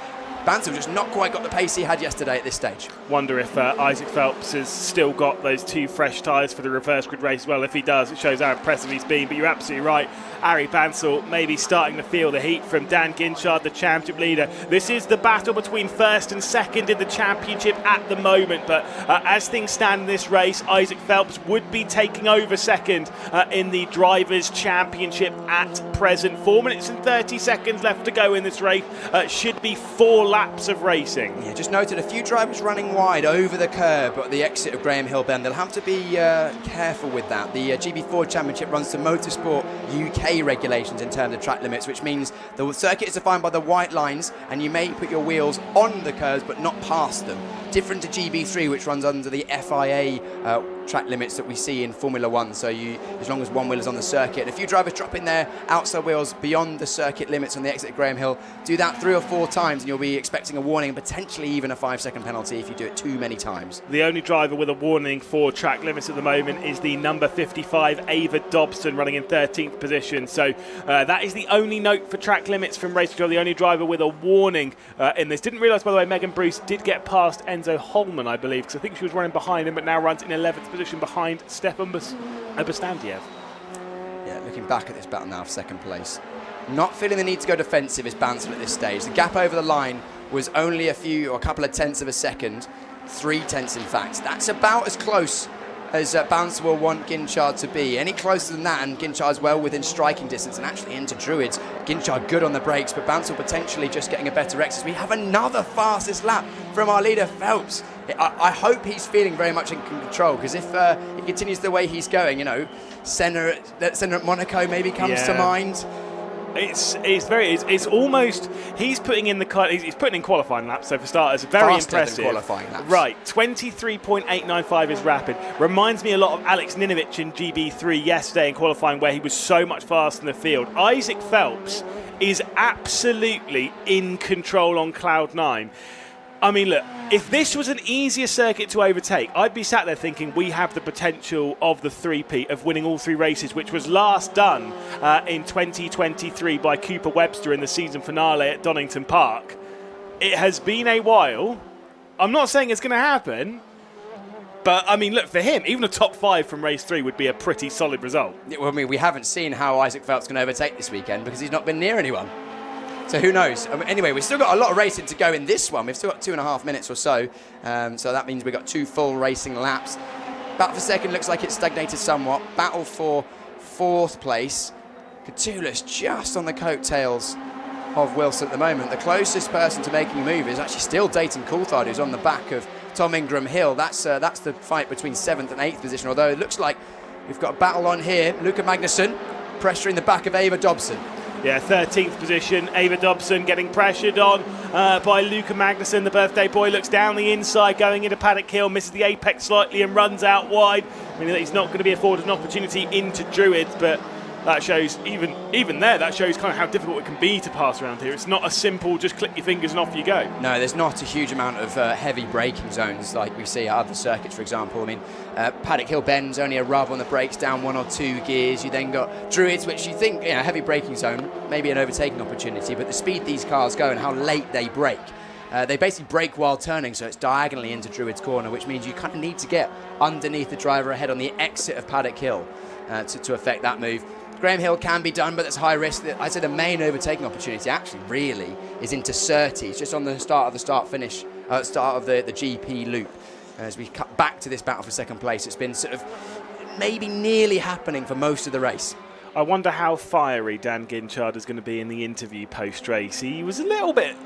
Bansal just not quite got the pace he had yesterday at this stage. Wonder if Isaac Phelps has still got those 2 fresh tyres for the reverse grid race. Well, if he does, it shows how impressive he's been. But you're absolutely right. Ari Bansal maybe starting to feel the heat from Dan Ginchard, the championship leader. This is the battle between 1st and 2nd in the championship at the moment. But as things stand in this race, Isaac Phelps would be taking over 2nd in the Drivers' Championship at present. 4 minutes and 30 seconds left to go in this race. Should be 4 laps of racing. Yeah, just noted a few drivers running wide over the curb at the exit of Graham Hill Bend. They'll have to be careful with that. The GB4 Championship runs to Motorsport UK regulations in terms of track limits, which means the circuit is defined by the white lines and you may put your wheels on the curbs but not past them. Different to GB3, which runs under the FIA track limits that we see in Formula 1, so as long as one wheel is on the circuit. And a few drivers drop in their outside wheels beyond the circuit limits on the exit of Graham Hill. Do that 3 or 4 times and you'll be expecting a warning, potentially even a 5-second penalty if you do it too many times. The only driver with a warning for track limits at the moment is the number 55 Ava Dobson, running in 13th position. So that is the only note for track limits from Race Control, the only driver with a warning in this. Didn't realise, by the way, Megan Bruce did get past Enzo Hallman, I believe, because I think she was running behind him, but now runs in 11th position behind Stefan Bastandiev. Yeah, looking back at this battle now for second place. Not feeling the need to go defensive is Bansal at this stage. The gap over the line was only a couple of tenths of a second. 3 tenths, in fact. That's about as close as Bansal will want Ginchard to be. Any closer than that, and Ginchard's well within striking distance and actually into Druids. Ginchard good on the brakes, but Bansal potentially just getting a better exit. We have another fastest lap from our leader, Phelps. I hope he's feeling very much in control, because if he continues the way he's going, you know, Senna at Monaco maybe comes to mind. It's almost he's putting in qualifying laps. So for starters, very Faster impressive. than qualifying laps. Right, 23.895 is rapid. Reminds me a lot of Alex Ninovich in GB3 yesterday in qualifying, where he was so much faster in the field. Isaac Phelps is absolutely in control on cloud 9. I mean, look, if this was an easier circuit to overtake, I'd be sat there thinking we have the potential of the three-peat, of winning all 3 races, which was last done in 2023 by Cooper Webster in the season finale at Donington Park. It has been a while. I'm not saying it's going to happen, but, I mean, look, for him, even a top 5 from race 3 would be a pretty solid result. Well, I mean, we haven't seen how Isaac Phelps can overtake this weekend because he's not been near anyone. So who knows? Anyway, we've still got a lot of racing to go in this one. We've still got 2.5 minutes or so. So that means we've got 2 full racing laps. Battle for second looks like it's stagnated somewhat. Battle for 4th place. Catulus just on the coattails of Wilson at the moment. The closest person to making a move is actually still Dayton Coulthard, who's on the back of Tom Ingram Hill. That's the fight between 7th and 8th position, although it looks like we've got a battle on here. Luca Magnusson pressuring the back of Ava Dobson. Yeah, 13th position. Ava Dobson getting pressured on by Luca Magnusson. The birthday boy looks down the inside, going into Paddock Hill, misses the apex slightly and runs out wide. I mean, he's not going to be afforded an opportunity into Druids, but that shows, even there, that shows kind of how difficult it can be to pass around here. It's not a simple, just click your fingers and off you go. No, there's not a huge amount of heavy braking zones like we see at other circuits, for example. I mean, Paddock Hill Bend's only a rub on the brakes down 1 or 2 gears. You then got Druids, which you think, you know, heavy braking zone, maybe an overtaking opportunity, but the speed these cars go and how late they brake. They basically brake while turning, so it's diagonally into Druids Corner, which means you kind of need to get underneath the driver ahead on the exit of Paddock Hill to affect that move. Graham Hill can be done, but that's high risk. I'd say the main overtaking opportunity actually really is into Surtees, just on the start of the start of the GP loop. As we cut back to this battle for second place, it's been sort of maybe nearly happening for most of the race. I wonder how fiery Dan Ginchard is going to be in the interview post-race. He was a little bit,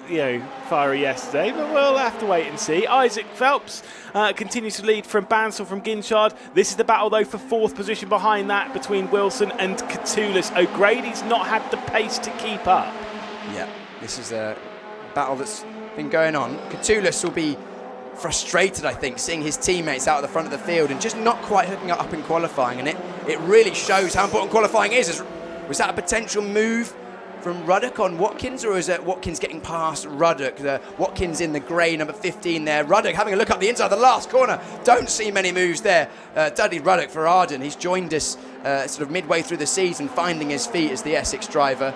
fiery yesterday, but we'll have to wait and see. Isaac Phelps continues to lead from Bansal from Ginchard. This is the battle, though, for 4th position behind that between Wilson and Catulus. O'Grady's not had the pace to keep up. Yeah, this is a battle that's been going on. Catulus will be frustrated, I think, seeing his teammates out at the front of the field and just not quite hooking up in qualifying, and it really shows how important qualifying is. Was that a potential move from Ruddock on Watkins, or is it Watkins getting past Ruddock? Watkins in the grey, number 15 there. Ruddock having a look up the inside of the last corner. Don't see many moves there. Dudley Ruddock for Arden. He's joined us sort of midway through the season, finding his feet as the Essex driver.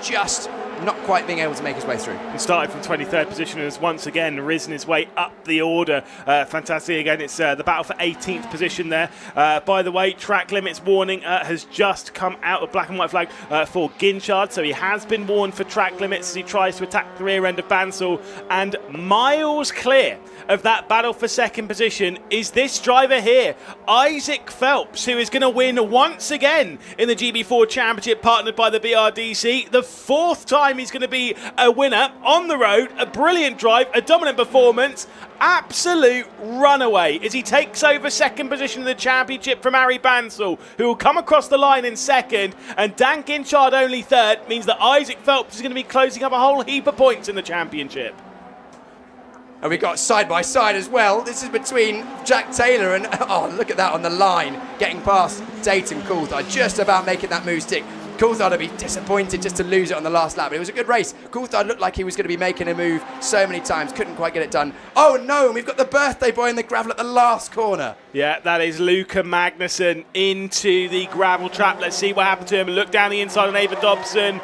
Just not quite being able to make his way through. He started from 23rd position and has once again risen his way up the order. Fantastic again. It's the battle for 18th position there. By the way, track limits warning has just come out of black and white flag for Ginchard, so he has been warned for track limits as he tries to attack the rear end of Bansal, and miles clear of that battle for second position is this driver here, Isaac Phelps, who is going to win once again in the GB4 Championship, partnered by the BRDC. The 4th time he's going to be a winner on the road. A brilliant drive, a dominant performance, absolute runaway as he takes over second position in the championship from Harry Bansal, who will come across the line in second, and Dan Ginchard only 3rd, means that Isaac Phelps is going to be closing up a whole heap of points in the championship. And we've got side by side as well. This is between Jack Taylor and, oh, look at that on the line, getting past Dayton Coulthard, just about making that move stick. Coulthard would be disappointed just to lose it on the last lap, but it was a good race. Coulthard looked like he was going to be making a move so many times, couldn't quite get it done. Oh no, and we've got the birthday boy in the gravel at the last corner. Yeah, that is Luca Magnusson into the gravel trap. Let's see what happened to him. Look down the inside on Ava Dobson.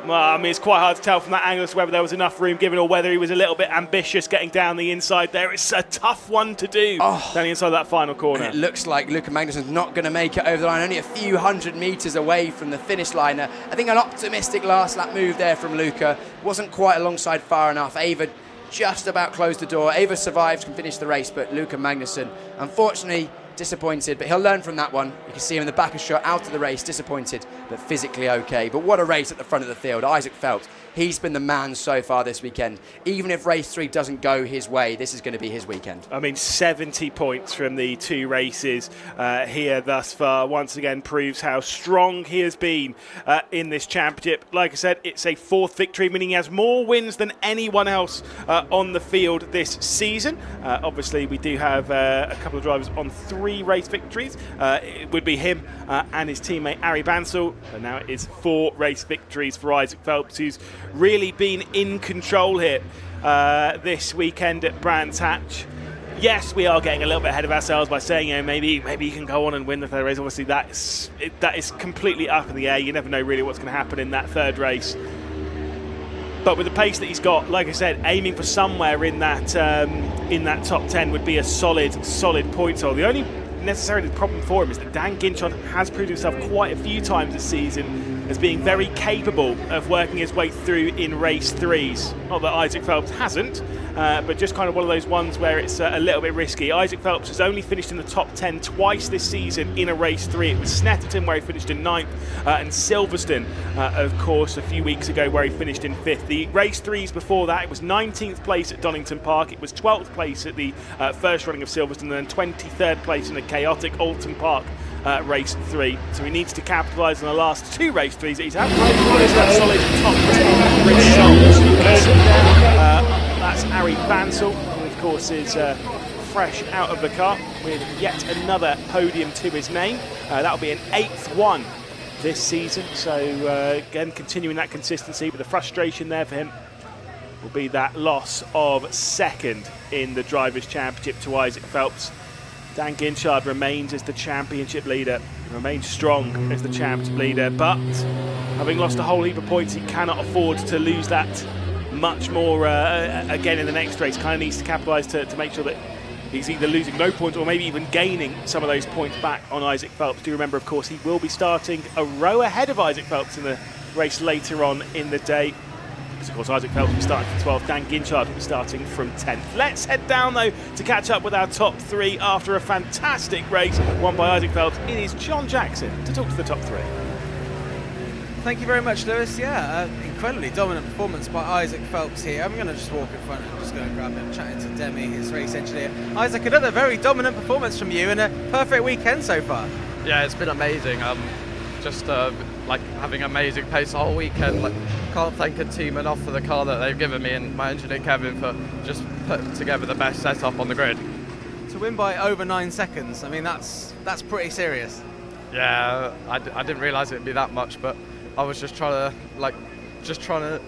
Well, I mean, it's quite hard to tell from that angle as to whether there was enough room given or whether he was a little bit ambitious getting down the inside there. It's a tough one to do down the inside of that final corner. And it looks like Luca Magnussen's not going to make it over the line, only a few hundred metres away from the finish line. I think an optimistic last lap move there from Luca. Wasn't quite alongside far enough. Ava just about closed the door. Ava survives, can finish the race, but Luca Magnussen, unfortunately, disappointed, but he'll learn from that one. You can see him in the back of shot, out of the race, disappointed, but physically okay. But what a race at the front of the field. Isaac Phelps, he's been the man so far this weekend. Even if race 3 doesn't go his way, this is going to be his weekend. I mean, 70 points from the 2 races here thus far. Once again, proves how strong he has been in this championship. Like I said, it's a 4th victory, meaning he has more wins than anyone else on the field this season. Obviously, we do have a couple of drivers on 3 race victories. It would be him and his teammate Ari Bansal, and now it is 4 race victories for Isaac Phelps, who's really been in control here this weekend at Brands Hatch. Yes, we are getting a little bit ahead of ourselves by saying, you know, maybe you can go on and win the 3rd race. Obviously, that is completely up in the air. You never know really what's going to happen in that 3rd race. But with the pace that he's got, like I said, aiming for somewhere in that top 10 would be a solid point total. The only necessarily the problem for him is that Dan Ginchon has proved himself quite a few times this season as being very capable of working his way through in race 3s. Not that Isaac Phelps hasn't, but just kind of one of those ones where it's a little bit risky. Isaac Phelps has only finished in the top 10 twice this season in a race 3. It was Snetterton where he finished in 9th, and Silverstone, of course, a few weeks ago where he finished in 5th. The race 3s before that, it was 19th place at Donington Park, it was 12th place at the first running of Silverstone, and then 23rd place in the chaotic Alton Park race 3. So he needs to capitalise on the last 2 race 3s that he's had. That solid top 10 results. That's Ari Bansal, who of course is fresh out of the car with yet another podium to his name. That'll be an 8th one this season. So again, continuing that consistency, but the frustration there for him will be that loss of 2nd in the Drivers' Championship to Isaac Phelps. Dan Ginchard remains as the championship leader, remains strong as the championship leader, but having lost a whole heap of points, he cannot afford to lose that much more again in the next race. Kind of needs to capitalise to make sure that he's either losing no points or maybe even gaining some of those points back on Isaac Phelps. Do remember, of course, he will be starting a row ahead of Isaac Phelps in the race later on in the day. Of course, Isaac Phelps will be starting from 12th, Dan Ginchard will be starting from 10th. Let's head down, though, to catch up with our top 3 after a fantastic race won by Isaac Phelps. It is Jon Jackson to talk to the top 3. Thank you very much, Lewis. Yeah, incredibly dominant performance by Isaac Phelps here. I'm going to just walk in front and just go and grab him, chatting to Demi, his race engineer. Isaac, another very dominant performance from you and a perfect weekend so far. Yeah, it's been amazing. Just like having amazing pace the whole weekend. Like, can't thank a team enough for the car that they've given me and my engineer Kevin for just putting together the best setup on the grid. To win by over 9 seconds, I mean that's pretty serious. Yeah, I didn't realise it'd be that much, but I was just trying to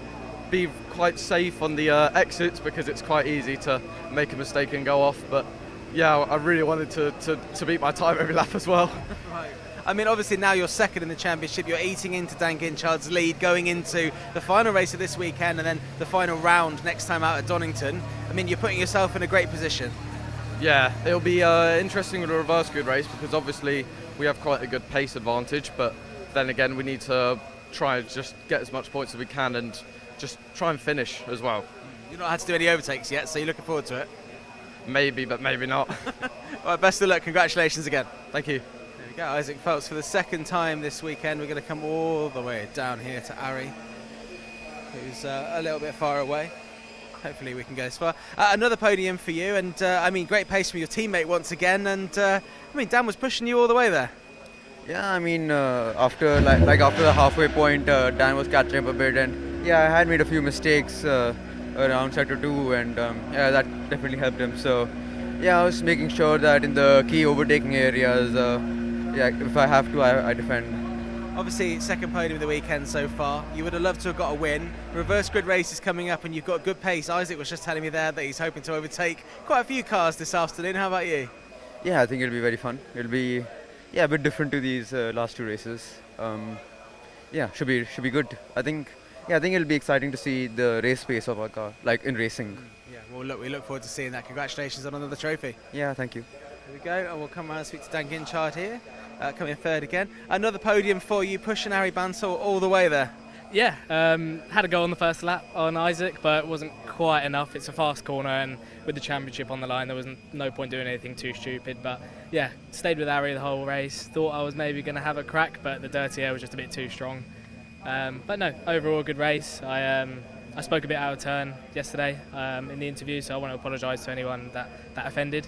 be quite safe on the exits because it's quite easy to make a mistake and go off. But yeah, I really wanted to beat my time every lap as well. Right. I mean, obviously now you're 2nd in the championship, you're eating into Dan Ginchard's lead going into the final race of this weekend and then the final round next time out at Donington. I mean, you're putting yourself in a great position. Yeah, it'll be interesting with a reverse grid race because obviously we have quite a good pace advantage, but then again we need to try and just get as much points as we can and just try and finish as well. You've not had to do any overtakes yet, so you're looking forward to it? Maybe, but maybe not. All right, best of luck, congratulations again. Thank you. There we go, Isaac Phelps for the 2nd time this weekend. We're going to come all the way down here to Ari, who's a little bit far away. Hopefully we can go as far. Another podium for you, and I mean, great pace from your teammate once again, and I mean, Dan was pushing you all the way there. Yeah, I mean, after after the halfway point, Dan was catching up a bit, and yeah, I had made a few mistakes around sector 2, and yeah, that definitely helped him. So yeah, I was making sure that in the key overtaking areas, yeah, if I have to, I defend. Obviously, 2nd podium of the weekend so far. You would have loved to have got a win. Reverse grid race is coming up and you've got good pace. Isaac was just telling me there that he's hoping to overtake quite a few cars this afternoon. How about you? Yeah, I think it'll be very fun. It'll be, yeah, a bit different to these last 2 races. Yeah, should be good. I think yeah, I think it'll be exciting to see the race pace of our car, like in racing. Yeah, well, look, we look forward to seeing that. Congratulations on another trophy. Yeah, thank you. Here we go, and we'll come around and speak to Dan Ginchard here, coming third again. Another podium for you, pushing Harry Bansal all the way there. Yeah, had a go on the first lap on Isaac, but it wasn't quite enough. It's a fast corner, and with the championship on the line, there was no point doing anything too stupid. But yeah, stayed with Harry the whole race. Thought I was maybe going to have a crack, but the dirty air was just a bit too strong. But no, overall good race. I spoke a bit out of turn yesterday in the interview, so I want to apologise to anyone that offended.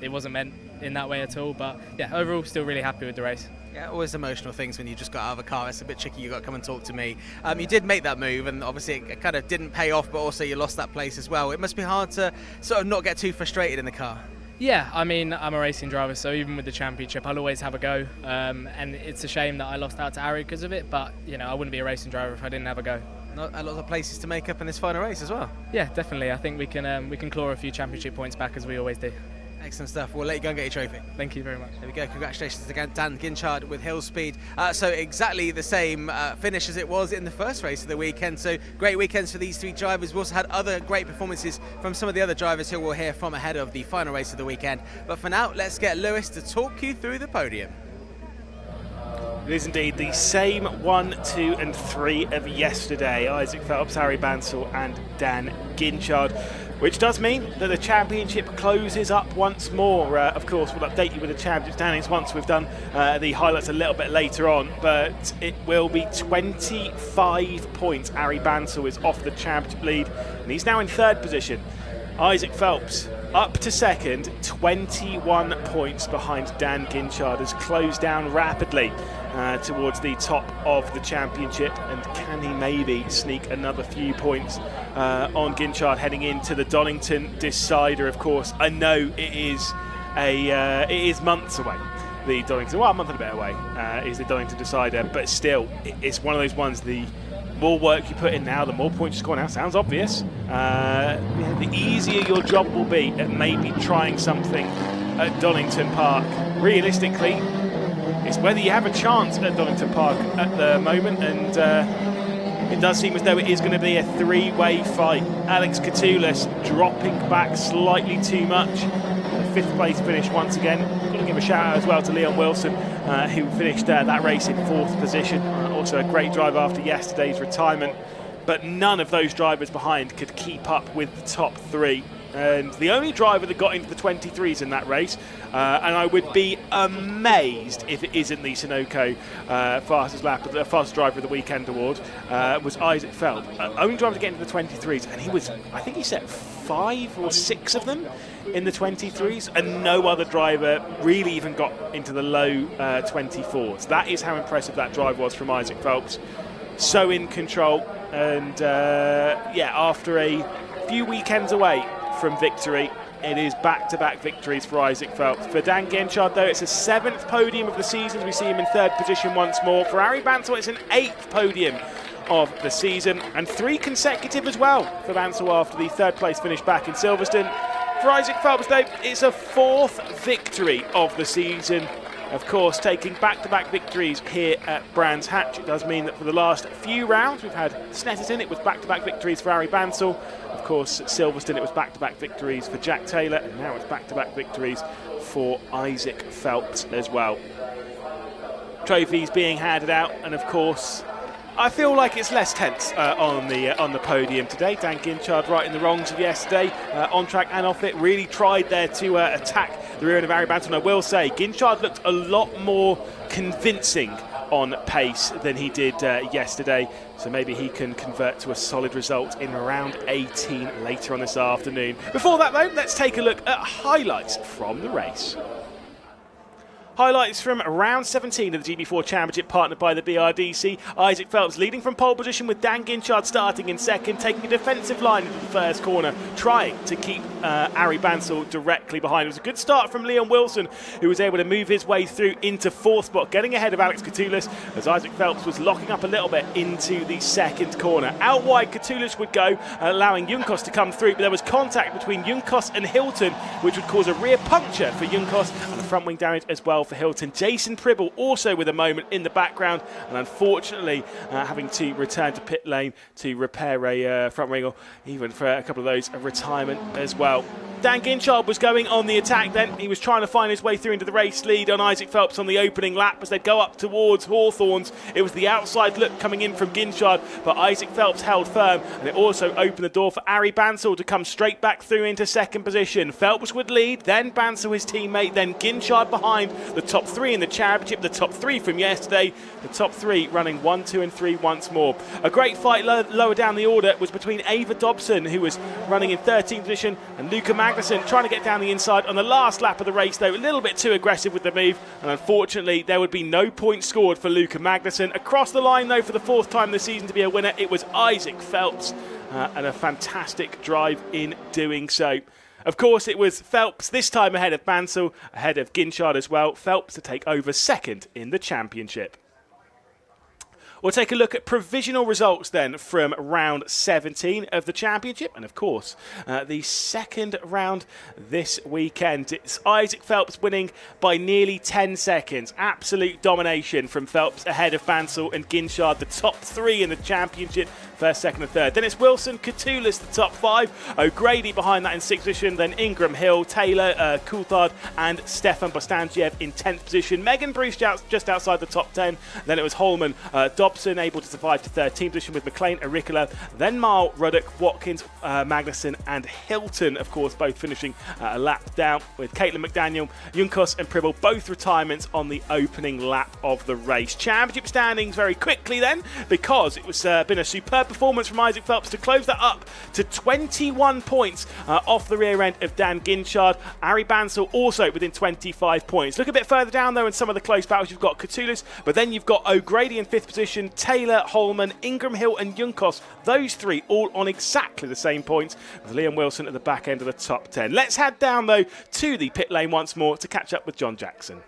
It wasn't meant in that way at all, but yeah, overall still really happy with the race. Yeah, always emotional things when you just got out of a car. It's a bit tricky. You got to come and talk to me. You did make that move, and obviously it kind of didn't pay off, but also you lost that place as well. It must be hard to sort of not get too frustrated in the car. Yeah, I mean, I'm a racing driver, so even with the championship, I'll always have a go. And it's a shame that I lost out to Harry because of it, but you know, I wouldn't be a racing driver if I didn't have a go. Not a lot of places to make up in this final race as well. Yeah, definitely. I think we can claw a few championship points back as we always do. Excellent stuff. We'll let you go and get your trophy. Thank you very much. There we go. Congratulations to Dan Ginchard with Hill Speed. So exactly the same finish as it was in the first race of the weekend. So great weekends for these three drivers. We also had other great performances from some of the other drivers who we'll hear from ahead of the final race of the weekend. But for now, let's get Lewis to talk you through the podium. It is indeed the same 1, 2 and 3 of yesterday. Isaac Phelps, Harry Bansal and Dan Ginchard. Which does mean that the championship closes up once more. Of course, we'll update you with the championship standings once we've done the highlights a little bit later on. But it will be 25 points. Harry Bansal is off the championship lead, and he's now in third position. Isaac Phelps up to second, 21 points behind Dan Ginchard, has closed down rapidly towards the top of the championship. And can he maybe sneak another few points on Ginchard heading into the Donington decider? Of course, I know it is months away. The Donington, well, a month and a bit away is the Donington decider, but still, it's one of those ones. The more work you put in now, the more points you score now. Sounds obvious. The easier your job will be at maybe trying something at Donington Park. Realistically, it's whether you have a chance at Donington Park at the moment, and it does seem as though it is going to be a three-way fight. Alex Catoulis dropping back slightly too much. A fifth place finish once again. Got to give a shout out as well to Leon Wilson, who finished that race in fourth position. Also a great drive after yesterday's retirement. But none of those drivers behind could keep up with the top three. And the only driver that got into the 23s in that race, and I would be amazed if it isn't the Sunoco fastest driver of the weekend award, was Isaac Phelps. Only driver to get into the 23s, and I think he set 5 or 6 of them in the 23s, and no other driver really even got into the low 24s. That is how impressive that drive was from Isaac Phelps. So in control, and after a few weekends away from victory, it is back-to-back victories for Isaac Phelps. For Dan Ginchard, though, it's a 7th podium of the season. We see him in third position once more. For Harry Bansal, it's an 8th podium of the season, and 3 consecutive as well for Bansal after the third place finish back in Silverstone. For Isaac Phelps, though, it's a 4th victory of the season. Of course, taking back-to-back victories here at Brands Hatch. It does mean that for the last few rounds, we've had Snetterton, it was back-to-back victories for Harry Bansal. Of course, at Silverstone, it was back-to-back victories for Jack Taylor, and now it's back-to-back victories for Isaac Phelps as well. Trophies being handed out, and of course, I feel like it's less tense on the podium today. Dan Ginchard right in the wrongs of yesterday, on track and off it, really tried there to attack the rear end of Harry Bansal. And I will say, Ginchard looked a lot more convincing on pace than he did yesterday. So maybe he can convert to a solid result in round 18 later on this afternoon. Before that, though, let's take a look at highlights from the race. Highlights from round 17 of the GB4 Championship, partnered by the BRDC. Isaac Phelps leading from pole position with Dan Ginchard starting in second, taking a defensive line into the first corner, trying to keep Ari Bansal directly behind. It was a good start from Leon Wilson, who was able to move his way through into 4th spot, getting ahead of Alex Catoulis as Isaac Phelps was locking up a little bit into the 2nd corner. Out wide, Catoulis would go, allowing Junkos to come through, but there was contact between Junkos and Hilton, which would cause a rear puncture for Junkos and a front wing damage as well for Hilton. Jason Pribble also with a moment in the background, and unfortunately having to return to pit lane to repair a front wing, or even for a couple of those, a retirement as well. Dan Ginchard was going on the attack then. He was trying to find his way through into the race lead on Isaac Phelps on the opening lap as they'd go up towards Hawthorns. It was the outside look coming in from Ginchard, but Isaac Phelps held firm, and it also opened the door for Ari Bansal to come straight back through into 2nd position. Phelps would lead, then Bansal his teammate, then Ginchard behind. The top 3 in the championship, the top 3 from yesterday, the top 3 running 1, 2 and 3 once more. A great fight lower down the order was between Ava Dobson, who was running in 13th position, and Luca Magnussen trying to get down the inside on the last lap of the race, though a little bit too aggressive with the move, and unfortunately there would be no points scored for Luca Magnussen. Across the line though, for the 4th time this season to be a winner, it was Isaac Phelps, and a fantastic drive in doing so. Of course, it was Phelps this time ahead of Bansal, ahead of Ginchard as well. Phelps to take over 2nd in the championship. We'll take a look at provisional results then from round 17 of the championship, and of course the 2nd round this weekend. It's Isaac Phelps winning by nearly 10 seconds. Absolute domination from Phelps ahead of Bansal and Ginchard, the top 3 in the championship, 1st, 2nd and 3rd. Then it's Wilson, Catoulis, the top 5. O'Grady behind that in 6th position. Then Ingram, Hill, Taylor, Coulthard and Stefan Bostangiev in 10th position. Megan Bruce just outside the top 10. Then it was Holman, Dobson able to survive to 13th position with McLean, Auricola. Then Marl, Ruddock, Watkins, Magnussen and Hilton, of course, both finishing a lap down, with Caitlin McDaniel, Junkos and Pribble both retirements on the opening lap of the race. Championship standings very quickly then, because it was been a superb performance from Isaac Phelps to close that up to 21 points off the rear end of Dan Ginchard. Ari Bansal also within 25 points. Look a bit further down though in some of the close battles. You've got Catoulis, but then you've got O'Grady in 5th position, Taylor, Holman, Ingram, Hill and Junkos. Those 3 all on exactly the same points, with Liam Wilson at the back end of the top 10. Let's head down though to the pit lane once more to catch up with Jon Jackson.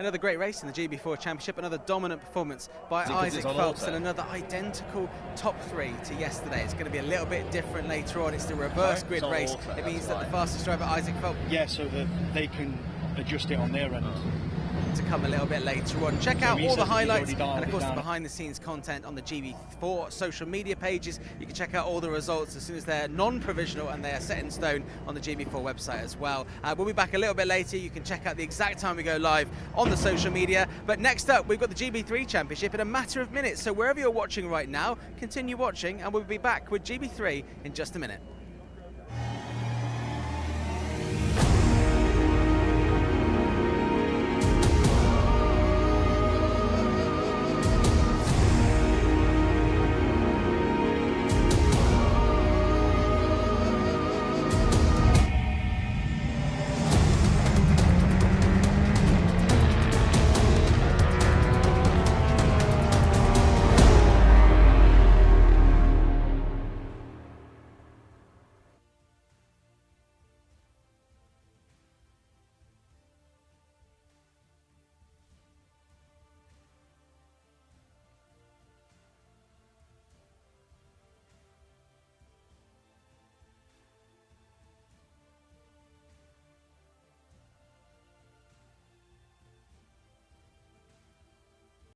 Another great race in the GB4 Championship, another dominant performance by Isaac Phelps, and another identical top 3 to yesterday. It's going to be a little bit different later on. It's the reverse grid race. It means that the fastest driver, Isaac Phelps, so that they can adjust it on their end. To come a little bit later on. Check out all the highlights and of course the behind the scenes content on the GB4 social media pages. You can check out all the results as soon as they're non-provisional and they are set in stone on the GB4 website as well. We'll be back a little bit later. You can check out the exact time we go live on the social media. But next up, we've got the GB3 Championship in a matter of minutes. So wherever you're watching right now, continue watching and we'll be back with GB3 in just a minute.